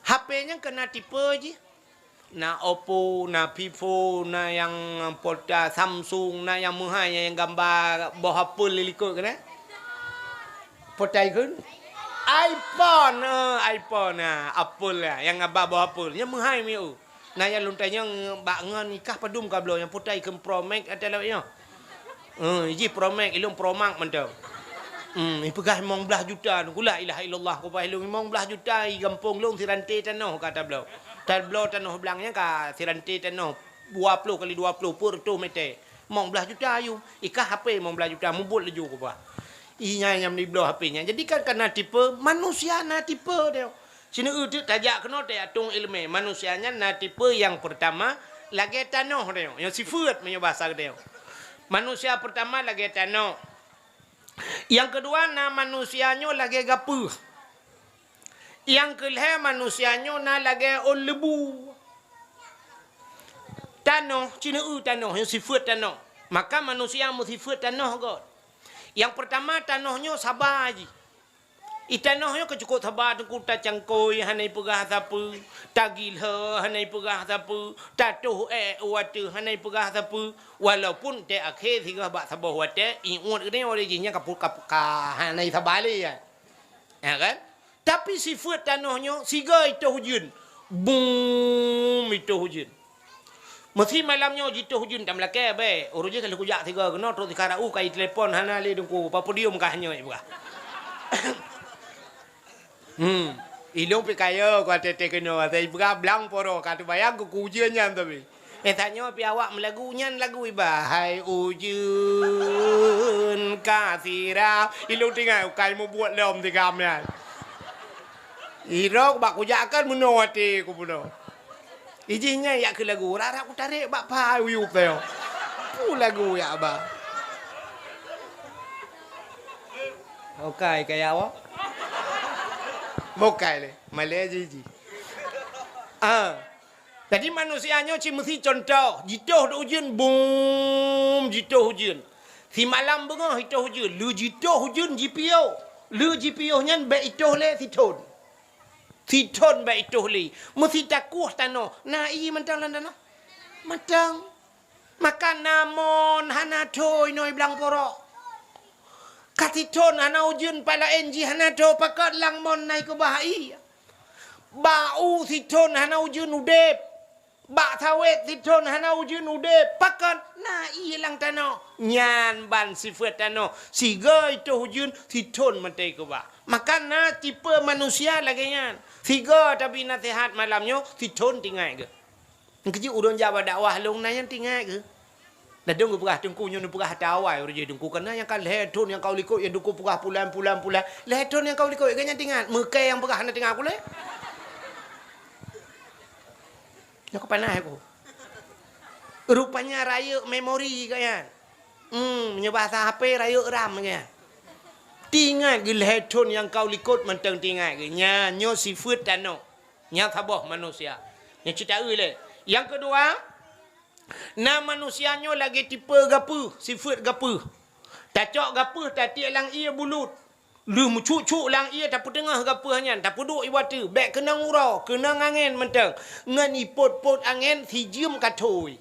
HP-nya kena tipe je. Na Oppo, na Vivo, na yang Polta, Samsung, na yang muhai yang gambar bawah Apple lilikut kan? Potai kan? iPhone Apple lah, yang abah bawah Apple. Yang muhai miu. Nah yang luntanya bangun nikah padum kablo yang potai ke Pro Max ada lawaknya. Iji Pro Max ilung Pro Max mentau. Pegah 15 juta tu. La ilaha illallah ko ilung 15 juta i kampung long sirantai tanah kata beliau. Dan beliau tanah belangnya ka sirantai tanah 20 kali 20 per tu meter. 15 juta ayu. Ikah HP 15 juta mubul leju ko ba. Inya yang ni beliau HP-nya. Jadi kan kena tipe manusia na tipe dia. Sini itu tajak kena dia atung ilmu. Manusianya na tipe yang pertama lagi tanah dia. Yang sifat punya bahasa dia. Manusia pertama lagi tanah. Yang kedua na manusianya lagi gapuh. Yang kelima manusianya na lagi lebu. Tanah, cina tanah yang sifat tanah. Maka manusia mesti sifat tanah kot. Yang pertama tanahnya sabar je. Itanahnya kecukup sabar tengku tak cangkoi hanai pegah sapu, tagil hanai pegah sapu, tatuh watu hanai pegah sapu. Walaupun te akhir tiga bak sabah wate, ingat kena originnya kapuk hanai sabali ya. Ya kan? Tapi sifat tanahnya siga itu hujan. Boom itu hujan. Mesti malamnya jitu hujan tam lake be. Urusnya kalau kujak tiga kena terus dikarau kai telefon hana le dengku papodium kahnya ibu. Ilung pikaya ko tete kena saya buka blang poro kata bayang ku ujiannya tapi. Tanya pi awak melagunya lagu iba. Hai ujun kasira. Ilung tinggal kai mau buat lom tigamnya. Irok bak kujak kan menawati ku puno. Izinnya ya ke lagu rara aku tarik bak pa uyup teo. Pu lagu ya ba. Okai kayak awak. Mokai le, malai ji. Jadi manusianya mesti contoh, jituh hujan, boom, jituh hujan. Si malam bengah itu hujan, lu jituh hujan GPO. Lu GPO nya be itu le si ton. Si ton be itu le. Mesti takuh tanah. Nah i mentang tanah. Mentang. Makan namon hana toy noi blang porok. Katiton hana ujun pala enji hana to pakat lang mon nai ke bahai. Bau siton hana ujun udep. Bak tawet siton hana ujun udep. Pakat na ilang tano. Nyan ban sifat tano. Siga itu ujun siton mentai ke bah. Makan na tipe manusia lagi nyan. Siga tapi nasihat malamnya siton tinggal ke. Kecil urun jawab dakwah long na yang tinggal ke. Dah dong pegah tengkunya ni pegah tawai urut je dengku kena yang kan leton yang kau likut yang dengku pegah pulan leton yang kau likut ganya tinggal mekai yang pegah nak tinggal pula nak panas aku rupanya raya memori kan menyebahasa HP raya RAM kan tinggal leton yang kau likut mentang tinggal nya nyo sifat tano nya sabah manusia yang cerita le yang kedua na manusianya lagi tipe gapu, sifat gapu. Tacok gapu tati lang ia bulut. Lu cucuk lang ia tak tengah gapuhnya, tak duk iwa tu, bek kena ngurau, kena angin menteng. Ngan ipot-pot angin si jiem katoi.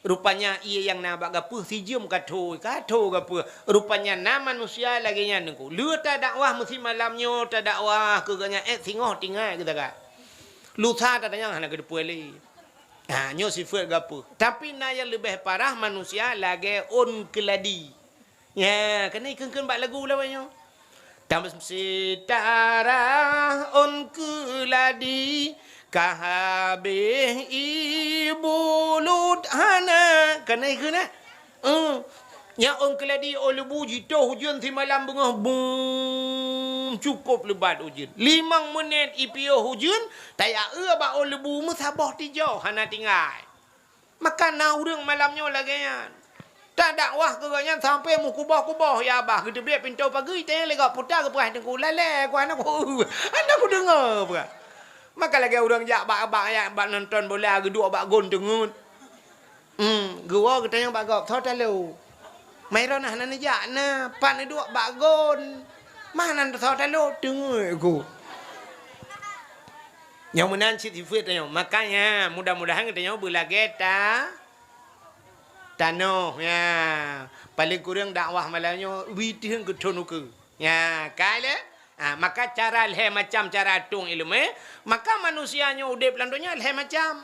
Rupanya ia yang nak gapuh si jiem katoi, gapuh. Rupanya na manusia lagi nya nengku. Lu tak dakwah mesti malamnya tak dakwah ke ganya singoh tinggal kita kan. Lu sa tak tanya hana ke depueli. Ha nyo sifat gapuh. Tapi na yang lebih parah manusia lagi on keladi. Ya, kena ikeng-ikeng bak lagu lah banyak. Tambah sitara on keladi kahabeh ibu lut hana kena ikena yang on keladi olebu jito hujan si malam bengah bum cukup lebat hujan 5 minit ipio hujan taya ba olebu musabah tijau hana tinggal makan na urang malamnya lagi yan. Tak dakwah keranya sampai mu kubah-kubah ya abah gede pintu pagi tanya lega putar ke perah tengku lele ku anak dengar apa maka lagi orang jak bak ya bak nonton bola geduk bak gon tengut gua katanya bak gop thot lu mai ro nah nan jak na pan duk bak gon mana thot lu dengar ku yang menan sifat tanya makanya mudah-mudahan katanya belageta Tano ya paling kurang dakwah malamnya widih gedon ke ya kale maka cara leh macam cara atung ilmu maka manusianya udip landonya leh macam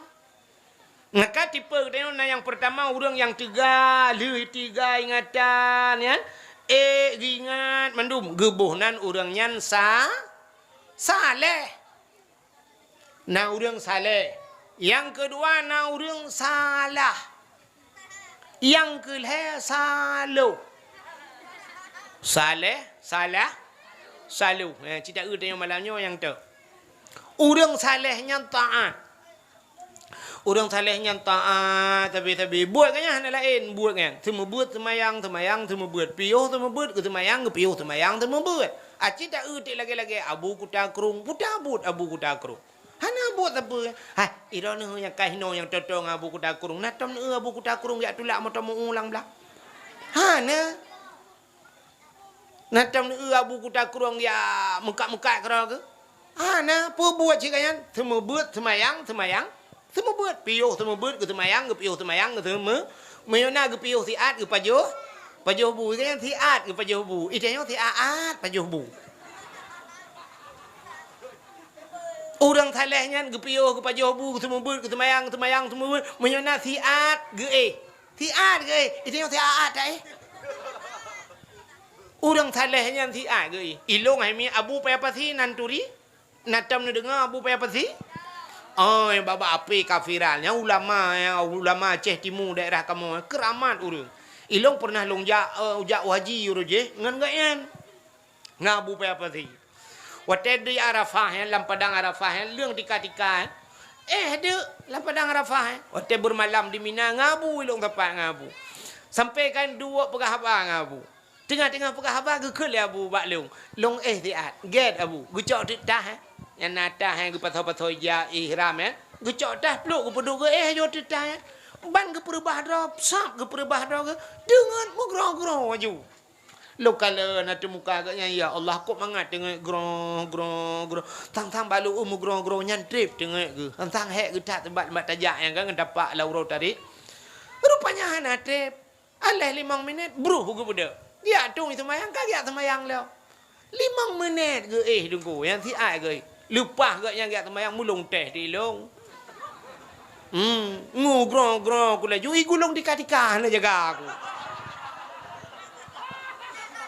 maka tipe na yang pertama orang yang tiga ingatan ya ingat mendum gebuhnan orangnya saleh na orang saleh yang kedua na orang salah yang kelih salah salah cita yang malamnya yang tu orang salehnya taat tapi buat kan hanya lain buat kan semua buat semayang semua buat piuh semua buat ke semayang semua buat cita lagi abu kutakrung putabut abu kutakrung hana buat apa irona yang kahino yang totong abu kutakrung natam abu kutakrung ya tulak mata mengulang belah hana natam abu kutakrung ya muka-muka kera ke hana apa buat cikayan semua buat semayang semua buat piuh semua buat ke semayang ke semua mayona ke piuh siat ke pajuh bu kan siat ke pajuh bu itanya siat pajuh bu orang salehnya gepiyo ke pajuh bu semua ber ke semayang semua ber menyona siat ge itu yang siat orang salehnya siat ge ilong mi abu pa apa sih nanturi natam dengar abu pa apa sih yang baba api kafiralnya ulama Aceh Timur daerah kamu keramat urang ilong pernah longjak haji uruje ngan gayan ngabu pa apa sih Waktu di Arafah dalam padang Arafah lương tika-tika dia dalam padang Arafah waktu bermalam di Mina ngabu ilong tempat ngabu sampai kan dua pegahaba ngabu tengah-tengah pegahaba ke abu bak long tiat get abu gecok titah yang natah yang patho-patho ya ihram gecok tah peluk ke peduk ke yo titah ban ke perubah drop sap ke perubah drop dengan mugrong-grong maju lokal nanti muka agaknya ya Allah kok mangat tengok grong tang balu grong nyantip tengok ke tang hek ke tak tempat tajak yang kan dapat lauro tadi rupanya hana trip alih 5 minit bruh ke budak dia tung itu mayang kagak semayang lo 5 minit ke tunggu yang si ai ke lupa ke yang gak semayang mulung teh di long grong ku laju gulung dikatika na jaga aku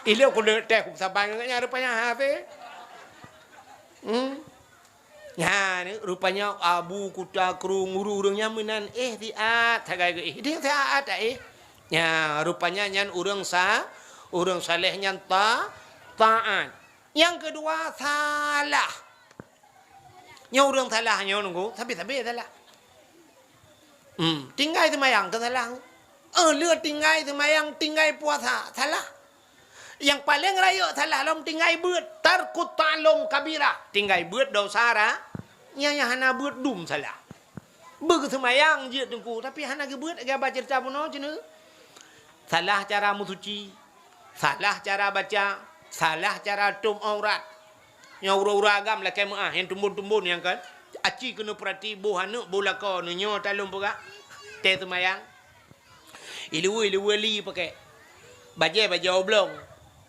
Ilio ko teh sabang nganya rupanya hafe. Ya, rupanya abu kutakrung urang-urangnya menan tiat tagai dia tiat Ya, rupanya nyan urang salehnya taat. Yang kedua salah. Nya urang salahnya nunggu, tapi salah. Tinggal semayang ke salah. Lihat tinggal semayang, tinggal puasa salah. Yang paling raya salah lom tinggal buat tarkut ta'lum kabira tinggal buat dosa ra nya hana buat dum salah beug semayang je tengku tapi hana ge buat ga baca cerita puno cina salah cara musuci salah cara baca Salah cara tum aurat. Yang ura-ura agam lah kemah. Yang tumbun-tumbun yang kan. Aci kena perhati buh anak bola kau. Nyo talung pula. Teh semayang. Ilu li pakai. Baju oblong.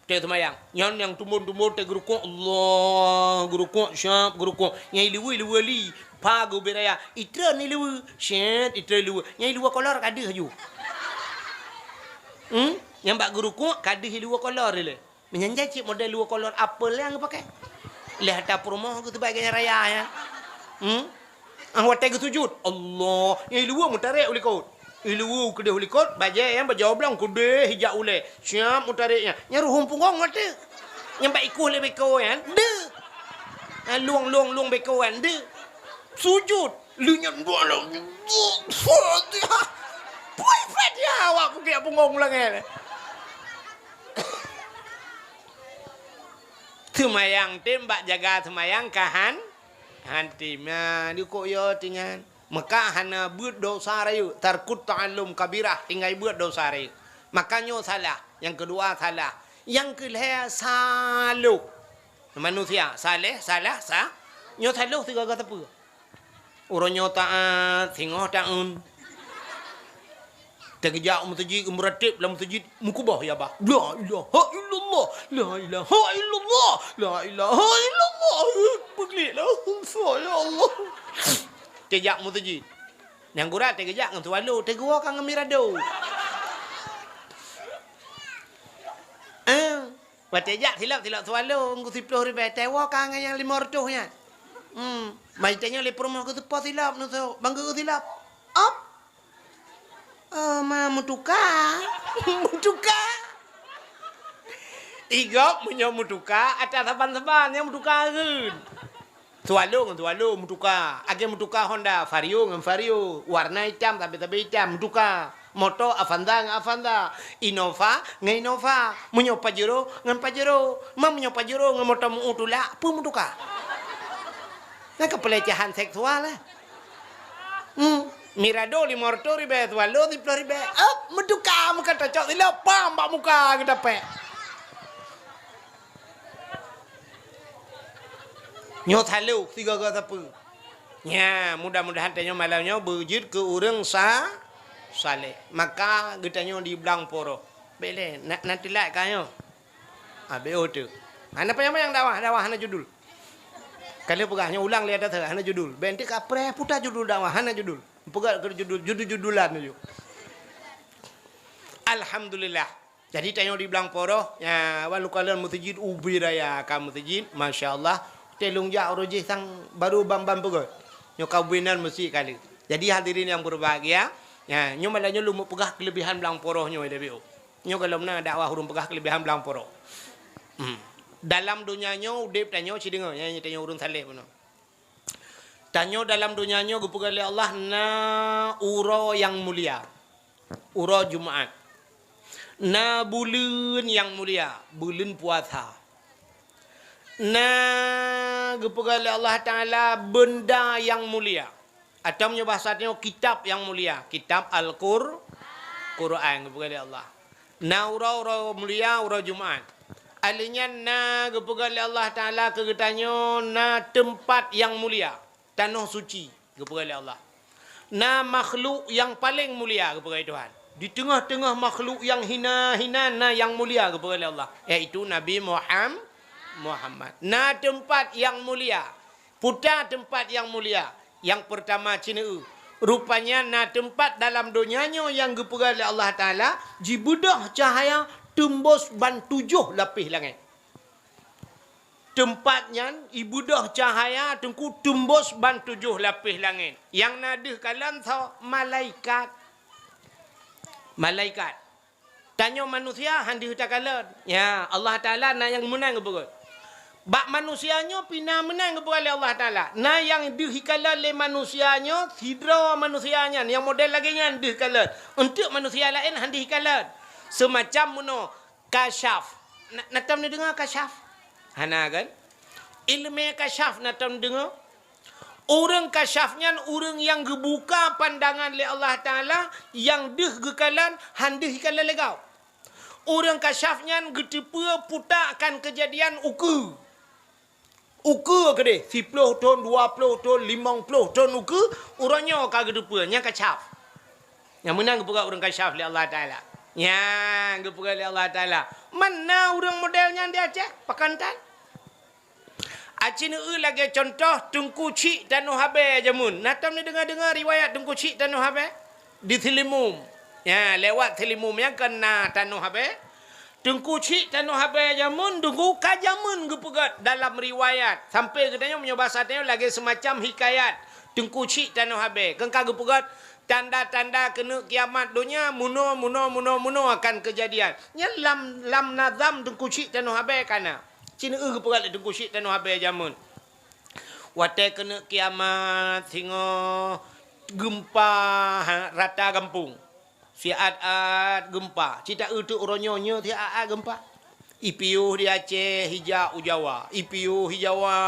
Teh semayang. Yang tumbun-tumbun teh gerukuk. Allah. Gerukuk syab gerukuk. Yang ilu li. Pagu beraya. Itra ni ilu. Syed itra ilu. Yang ilu kolor kadah ju. Yang bak gerukuk kadah ilu kolor le. Menyanjai cik model luar kolor apel yang pakai. Lihat dapur rumah aku tu bagian raya ya. Ang watai ke sujud. Allah. Yang luar mutarik uli kau. Ilu kedeh uli kau. Bajai yang berjawab belang kedeh hijak uli. Siap mutariknya. Yang ruhum punggong mati. Yang bak ikuh le bekau kan. De. Luang bekau kan. De. Sujud. Lunyan bola. Fatihah. Puai Fatihah awak pakai punggong ulang kan. Semayang tembak jaga semayang kahan hantimnya di kok yo tingan maka hana buat dosa rayu tarkut ta'allum kabirah tinggal buat dosa rayu makanya salah yang kedua salah yang kelih saluh manusia saleh salah sah nyo saluh tiga kata apa orang nyo taat singoh taun terkejak mutajid meratib dalam mutajid mukubah ya bah la ilaha illallah la ilaha illallah la ilaha illallah begitulah ya Allah terkejak mutajid yang gurat terkejak dengan tualu tegua kan ngemirado terkejak silap tualu ngku 10 ribu tewa kan yang 500 nya mai tanya le promo ke tepat silap no bangga silap up mutuka. Tiga punya mutuka, ada saban-saban yang mutuka kan. Tualu mutuka. Age mutuka Honda, Vario, warna hitam tapi hitam mutuka. Moto Avanza, Innova, Innova, munyo Pajero, munyo Pajero, moto utula, pun mutuka. Nah kepelecehan seksual lah. Mirado 500 ribu, tualo 10 ribu. Meduka muka cocok sila, pam bak muka kita pe. Nyot halu 3 kata apa. Ya, mudah-mudahan tanya malamnya berjid ke orang saleh. Maka getanya di belang poro. Bele, nanti like kayo. Beo tu. Hana yang dakwah hana judul. Kalau pegahnya ulang lihat dah hana judul. Benti kapre putar judul dakwah hana judul. Pegat ke judul-judulan tu. Alhamdulillah. Jadi tanya di belang poroh, ya walau kalian mutajid ubi raya kamu mutajid, masya-Allah. Telung jak rojih sang baru bam-bam pegat. Nyo kawinan mesti kali. Jadi hadirin yang berbahagia, ya nyo malahnya lu mau pegah kelebihan belang porohnya DBO. Nyo kalau mana dakwah hurung pegah kelebihan belang poroh. Dalam dunianya udip tanya si dengar, ya tanya urun saleh pun. Tanya dalam dunianya gupura oleh Allah na uro yang mulia. Uro Jumaat. Na bulan yang mulia, bulan puasa. Na gupura oleh Allah Taala benda yang mulia. Atau punya bahasanya kitab yang mulia, kitab Al-Qur'an gupura oleh Allah. Na uro mulia, uro Jumaat. Alinya na gupura oleh Allah Taala kegetanya na tempat yang mulia. Tanah suci kepada Allah. Na makhluk yang paling mulia kepada Tuhan. Di tengah-tengah makhluk yang hina-hina na yang mulia kepada Allah. Iaitu Nabi Muhammad. Na tempat yang mulia. Putar tempat yang mulia. Yang pertama Cina. Rupanya na tempat dalam dunianya yang kepada Allah Ta'ala. Jibudah cahaya tembus ban 7 lapis langit. Tempatnya ibudah cahaya tengku tembus ban 7 lapis langit. Yang nadih kalan tau malaikat. Malaikat. Tanya manusia handih tak kalan. Ya Allah Taala na yang menang kepada. Bak manusianya pina menang kepada Allah Taala. Na yang dihikalan le manusianya sidra manusianya yang model lagi yang dihikalan. Untuk manusia lain handih kalan. Semacam muno kasyaf. Natam ni dengar kasyaf? Hana kan? Ilmu kasyaf natam dengar. Orang kasyafnya orang yang gebuka pandangan oleh Allah Ta'ala yang dih gekalan handih kalan legau. Orang kasyafnya getepa putakan kejadian uku. Uku ke deh, 10 ton, 20 ton, 50 ton uku, orangnya kagak getepa, nya kasyaf. Yang menang geperak orang kasyaf oleh Allah Ta'ala. Ya, geperak oleh Allah Ta'ala. Mana orang modelnya dia Aceh? Pakantan. Aceh ni lagi contoh Tengku Cik Tanuh Habe jamun. Natam ni dengar-dengar riwayat Tengku Cik Tanuh Habe di Telimum. Ya, lewat Telimum yang kena Tanuh Habe. Tengku Cik Tanuh Habe jamun, tengku kajamun gepegat dalam riwayat. Sampai katanya punya bahasa dia lagi semacam hikayat. Tengku Cik Tanuh Habe. Kengka gepegat tanda-tanda kena kiamat dunia muno akan kejadian. Nya lam nazam Tengku Cik Tanuh Habe kana. Cina gepegat Tengku Cik Tanuh Habe jamun. Wate kena kiamat singo gempa rata kampung. Siat-at gempa. Cita itu orangnya siat gempa. Ipiu di Aceh, hijau Jawa. Ipiu hijawa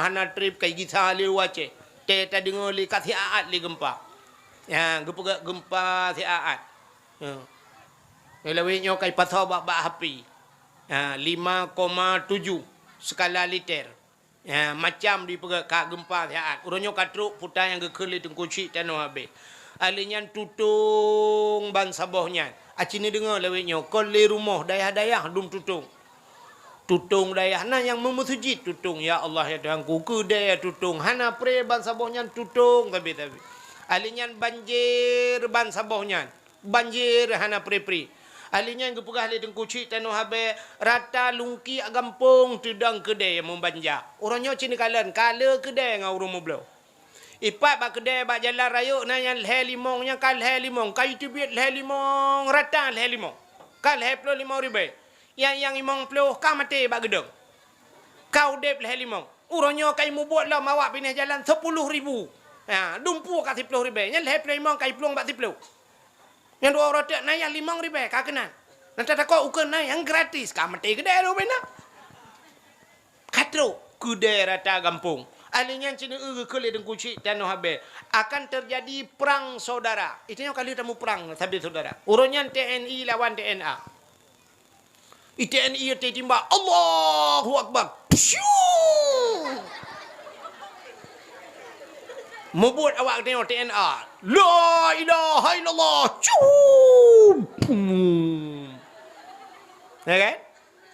hana trip kai kita li Aceh. Teta dengar li kat siat li gempa. Ya, gempa siat. Ya. Lewihnya kai patah bak api. Ya, 5,7 skala liter. Ya, macam di kak gempa siat. Orangnya katruk putar yang gekeli Tengku Cik Tanuh Habe. Alinya tutung ban sabohnya. Acini dengar lewetnya. Kali rumah dayah-dayah dum tutung. Tutung dayah. Nah yang memusujid tutung. Ya Allah ya Tuhanku. Ke daya tutung. Hana pre ban sabohnya tutung. Tapi. Alinya banjir ban sabohnya. Banjir hana pre-pre. Alinya yang kepegah li Tengku Cik Tanuh Habe. Rata lungki agampung tudang kedai yang membanjak. Orangnya cini kalian. Kala kedai dengan rumah belau. Ipat bak kedai bak jalan raya na yang leh limongnya kal leh limong kayu tibit leh limong rata leh limong kal leh 25 ribu yang imong puluh kau mati bak gedeng kau dep leh limong urangnya kai mu buat lah mawak pindah jalan 10 ribu ha dumpu kat 10 ribu yang leh limong kai pelung bak 10 yang dua rotek na yang 5 ribu kau kena nanti tak kau ukur na yang gratis kau mati kedai tu benar katro kedai rata kampung. Alinya Cina kali Tengku Cik Tanuh Habe akan terjadi perang saudara. Itu yang kali temu perang sahabat saudara. Urunnya TNI lawan TNA. TNI timbak Allahu Akbar. Mubut awak tengok TNA. La ilaha illallah. Ya kan?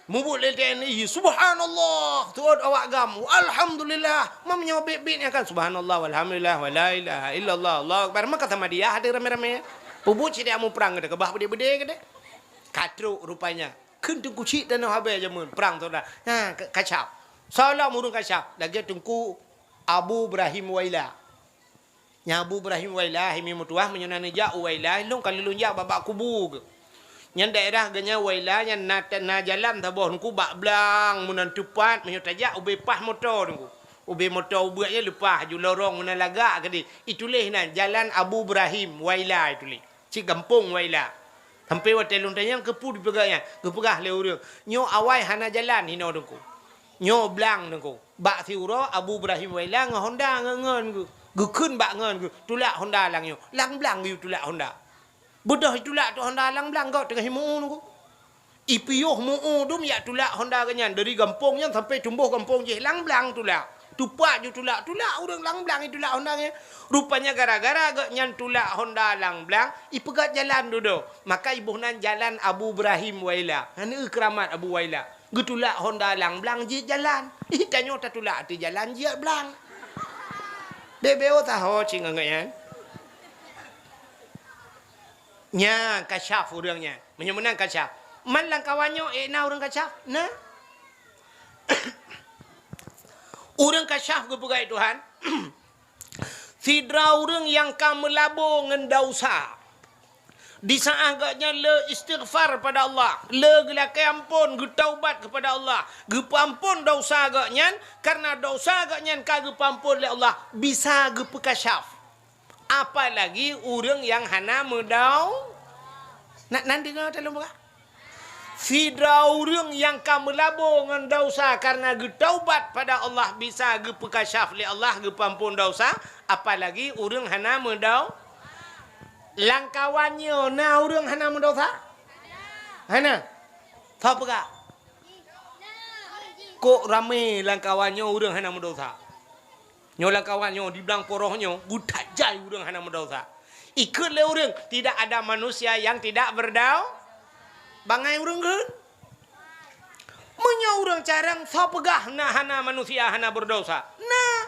Mubut le TNI subhanallah tuad awak gam alhamdulillah mamnya bit-bit kan subhanallah walhamdulillah wala ilaha illallah Allah akbar maka sama dia hadir rame-rame pubut si dia mau perang ke bah bede-bede ke katruk rupanya keun Tengku Cik Tanuh Habe jamun perang tu dah ha kacau salah murung kacau lagi Tengku Abu Ibrahim Waila nya Abu Ibrahim Waila himi mutuah menyonane ja Waila long kali lunjak babak kubu ke yang daerah ganya Waila yang na jalan tabah nungku bak belang munan tupat menyo tajak ube pah motor nungku ube motor ubeaknya lepas ju lorong munan lagak ke di itulah nan jalan Abu Ibrahim Waila itulah cik kampung Waila sampai watelun tanya kepu dipegahnya kepegah le urang nyo awai hana jalan hino nungku nyo belang nungku bak siuro Abu Ibrahim Waila ngah Honda ngen gekeun bak ngen tulak Honda lang nyo lang belang yu tulak Honda bodoh itulah tu Honda lang belang kau tengah himu nunggu. Ipiyuh mu dum ya tulak Honda kanyan dari kampungnya sampai tumbuh kampung je lang belang tulak. Tupak ju tulak urang lang belang itulak Honda nya. Rupanya gara-gara agak nyan tulak Honda lang belang ipegat jalan duduk. Maka ibu nan jalan Abu Ibrahim Waila. Hana keramat Abu Waila. Getulak Honda lang belang je jalan. Tanyo ta tulak tu jalan je belang. Bebeo tahu cing angaknya. Nya kasyaf orangnya menyemenang kasyaf man lang kawanyo na orang kasyaf nah orang kasyaf gepegai Tuhan sidra orang yang kamu labo ngan dosa di saat agaknya le istighfar pada Allah le gelakai ampun ge taubat kepada Allah ge pampun dosa agaknya karena dosa agaknya ka ge pampun oleh Allah bisa ge pekasyaf. Apalagi orang yang hana medau nanti kau telung buka sidra orang yang kamu labo dengan dosa karena getaubat pada Allah bisa gepekasyaf li Allah gepampun dosa apalagi orang hana medau langkawannya na orang hana mendosa hana Tahu apa? Kok rame langkawannya urang hana mendosa. Nyo langkawannya di belang porohnya budak jai urang hana mendosa. Ikut le urang, tidak ada manusia yang tidak berdau. Bangai urang kan? Menya urang carang sa pegah na hana manusia hana berdosa. Nah,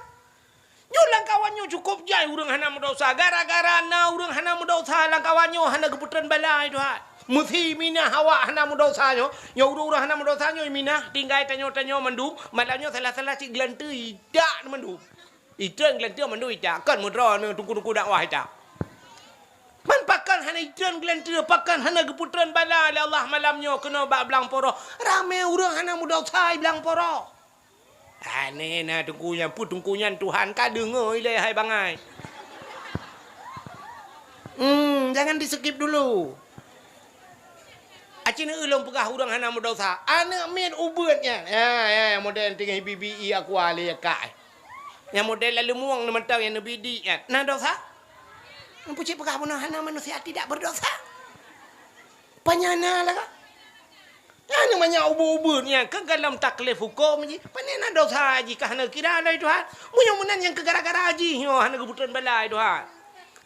nyo langkawannya cukup jai urang hana mendosa. Gara-gara na urang hana mendosa langkawannya hana keputran balai Tuhan. Musi minah hawa hana mendosa nyo, urang hana mendosa nyo minah tinggai tanyo mandu, malahnya salah-salah cik gelantu idak mandu. Itren gelantu mandu idak kan mudra ne tuku-tuku dakwah idak. Man pakan hana itren gelantu pakan hana keputran balai Allah malamnya kena bak belang poro. Rame urang hana mendosa belang poro. Ane na tungkunya Tuhan ka dengar ile hai bangai. Jangan di-skip dulu. Acina ulung pegah urang hana mendosa. Anak min ubutnya. Ya, model tinggal BBI aku ali kak. Yang model lalu muang nama tahu yang BBI ya. Nah dosa. Pucik pegah pun hana manusia tidak berdosa. Panyana lah kak. Ya namanya ubut-ubutnya ke dalam taklif hukum ji. Panena dosa jika hana kira lah Tuhan. Munyang yang ke gara-gara haji. Hana kebutuhan balai Tuhan.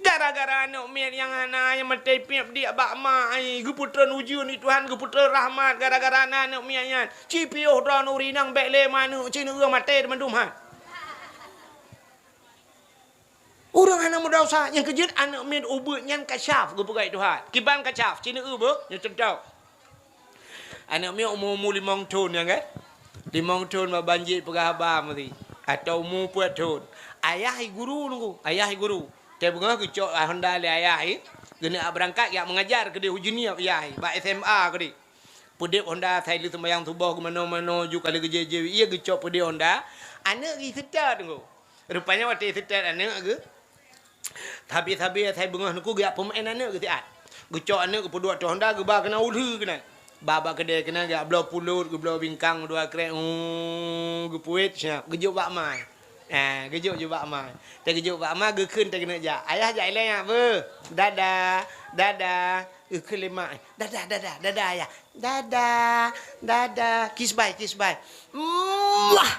Gara-gara anak mir yang anak yang mentepip dia bak mai geputran ujian ni Tuhan geputran rahmat gara-gara anak mir yang cipioh dan urinang bek le manu cina urang mate mandum ha. Urang anak mendosa yang kejut anak mir ubut yang kasyaf gepugai Tuhan. Kiban kasyaf cina ubo yang tentau. Anak mir umur 5 tahun ya kan? 5 tahun ma banjir pegahaba mesti atau umur 4 tahun. Ayah guru nunggu, ayah guru. Dia bunga kecok Honda le ayah kena berangkat yang mengajar ke dia hujunia ayah ba SMA ke dia. Pudip Honda saya lu sembayang subuh ke mana-mana ju kali kerja je ia kecok pudip Honda. Anak gi setar tunggu. Rupanya waktu setar anak ke. Habis-habis saya bunga nuku gak pemain anak ke tiat. Kecok anak ke puduk Honda ke ba kena ulhu kena. Baba ke dia kena gak belau pulut ke belau bingkang dua krek ke puit siap gejuk bak mai. Gejuk je bak mai. Tak gejuk bak mai ge keun tak kena ja. Ayah jai le ya be. Dadah. Ke lemak. Dadah ayah. Dadah. Kiss bye. Wah.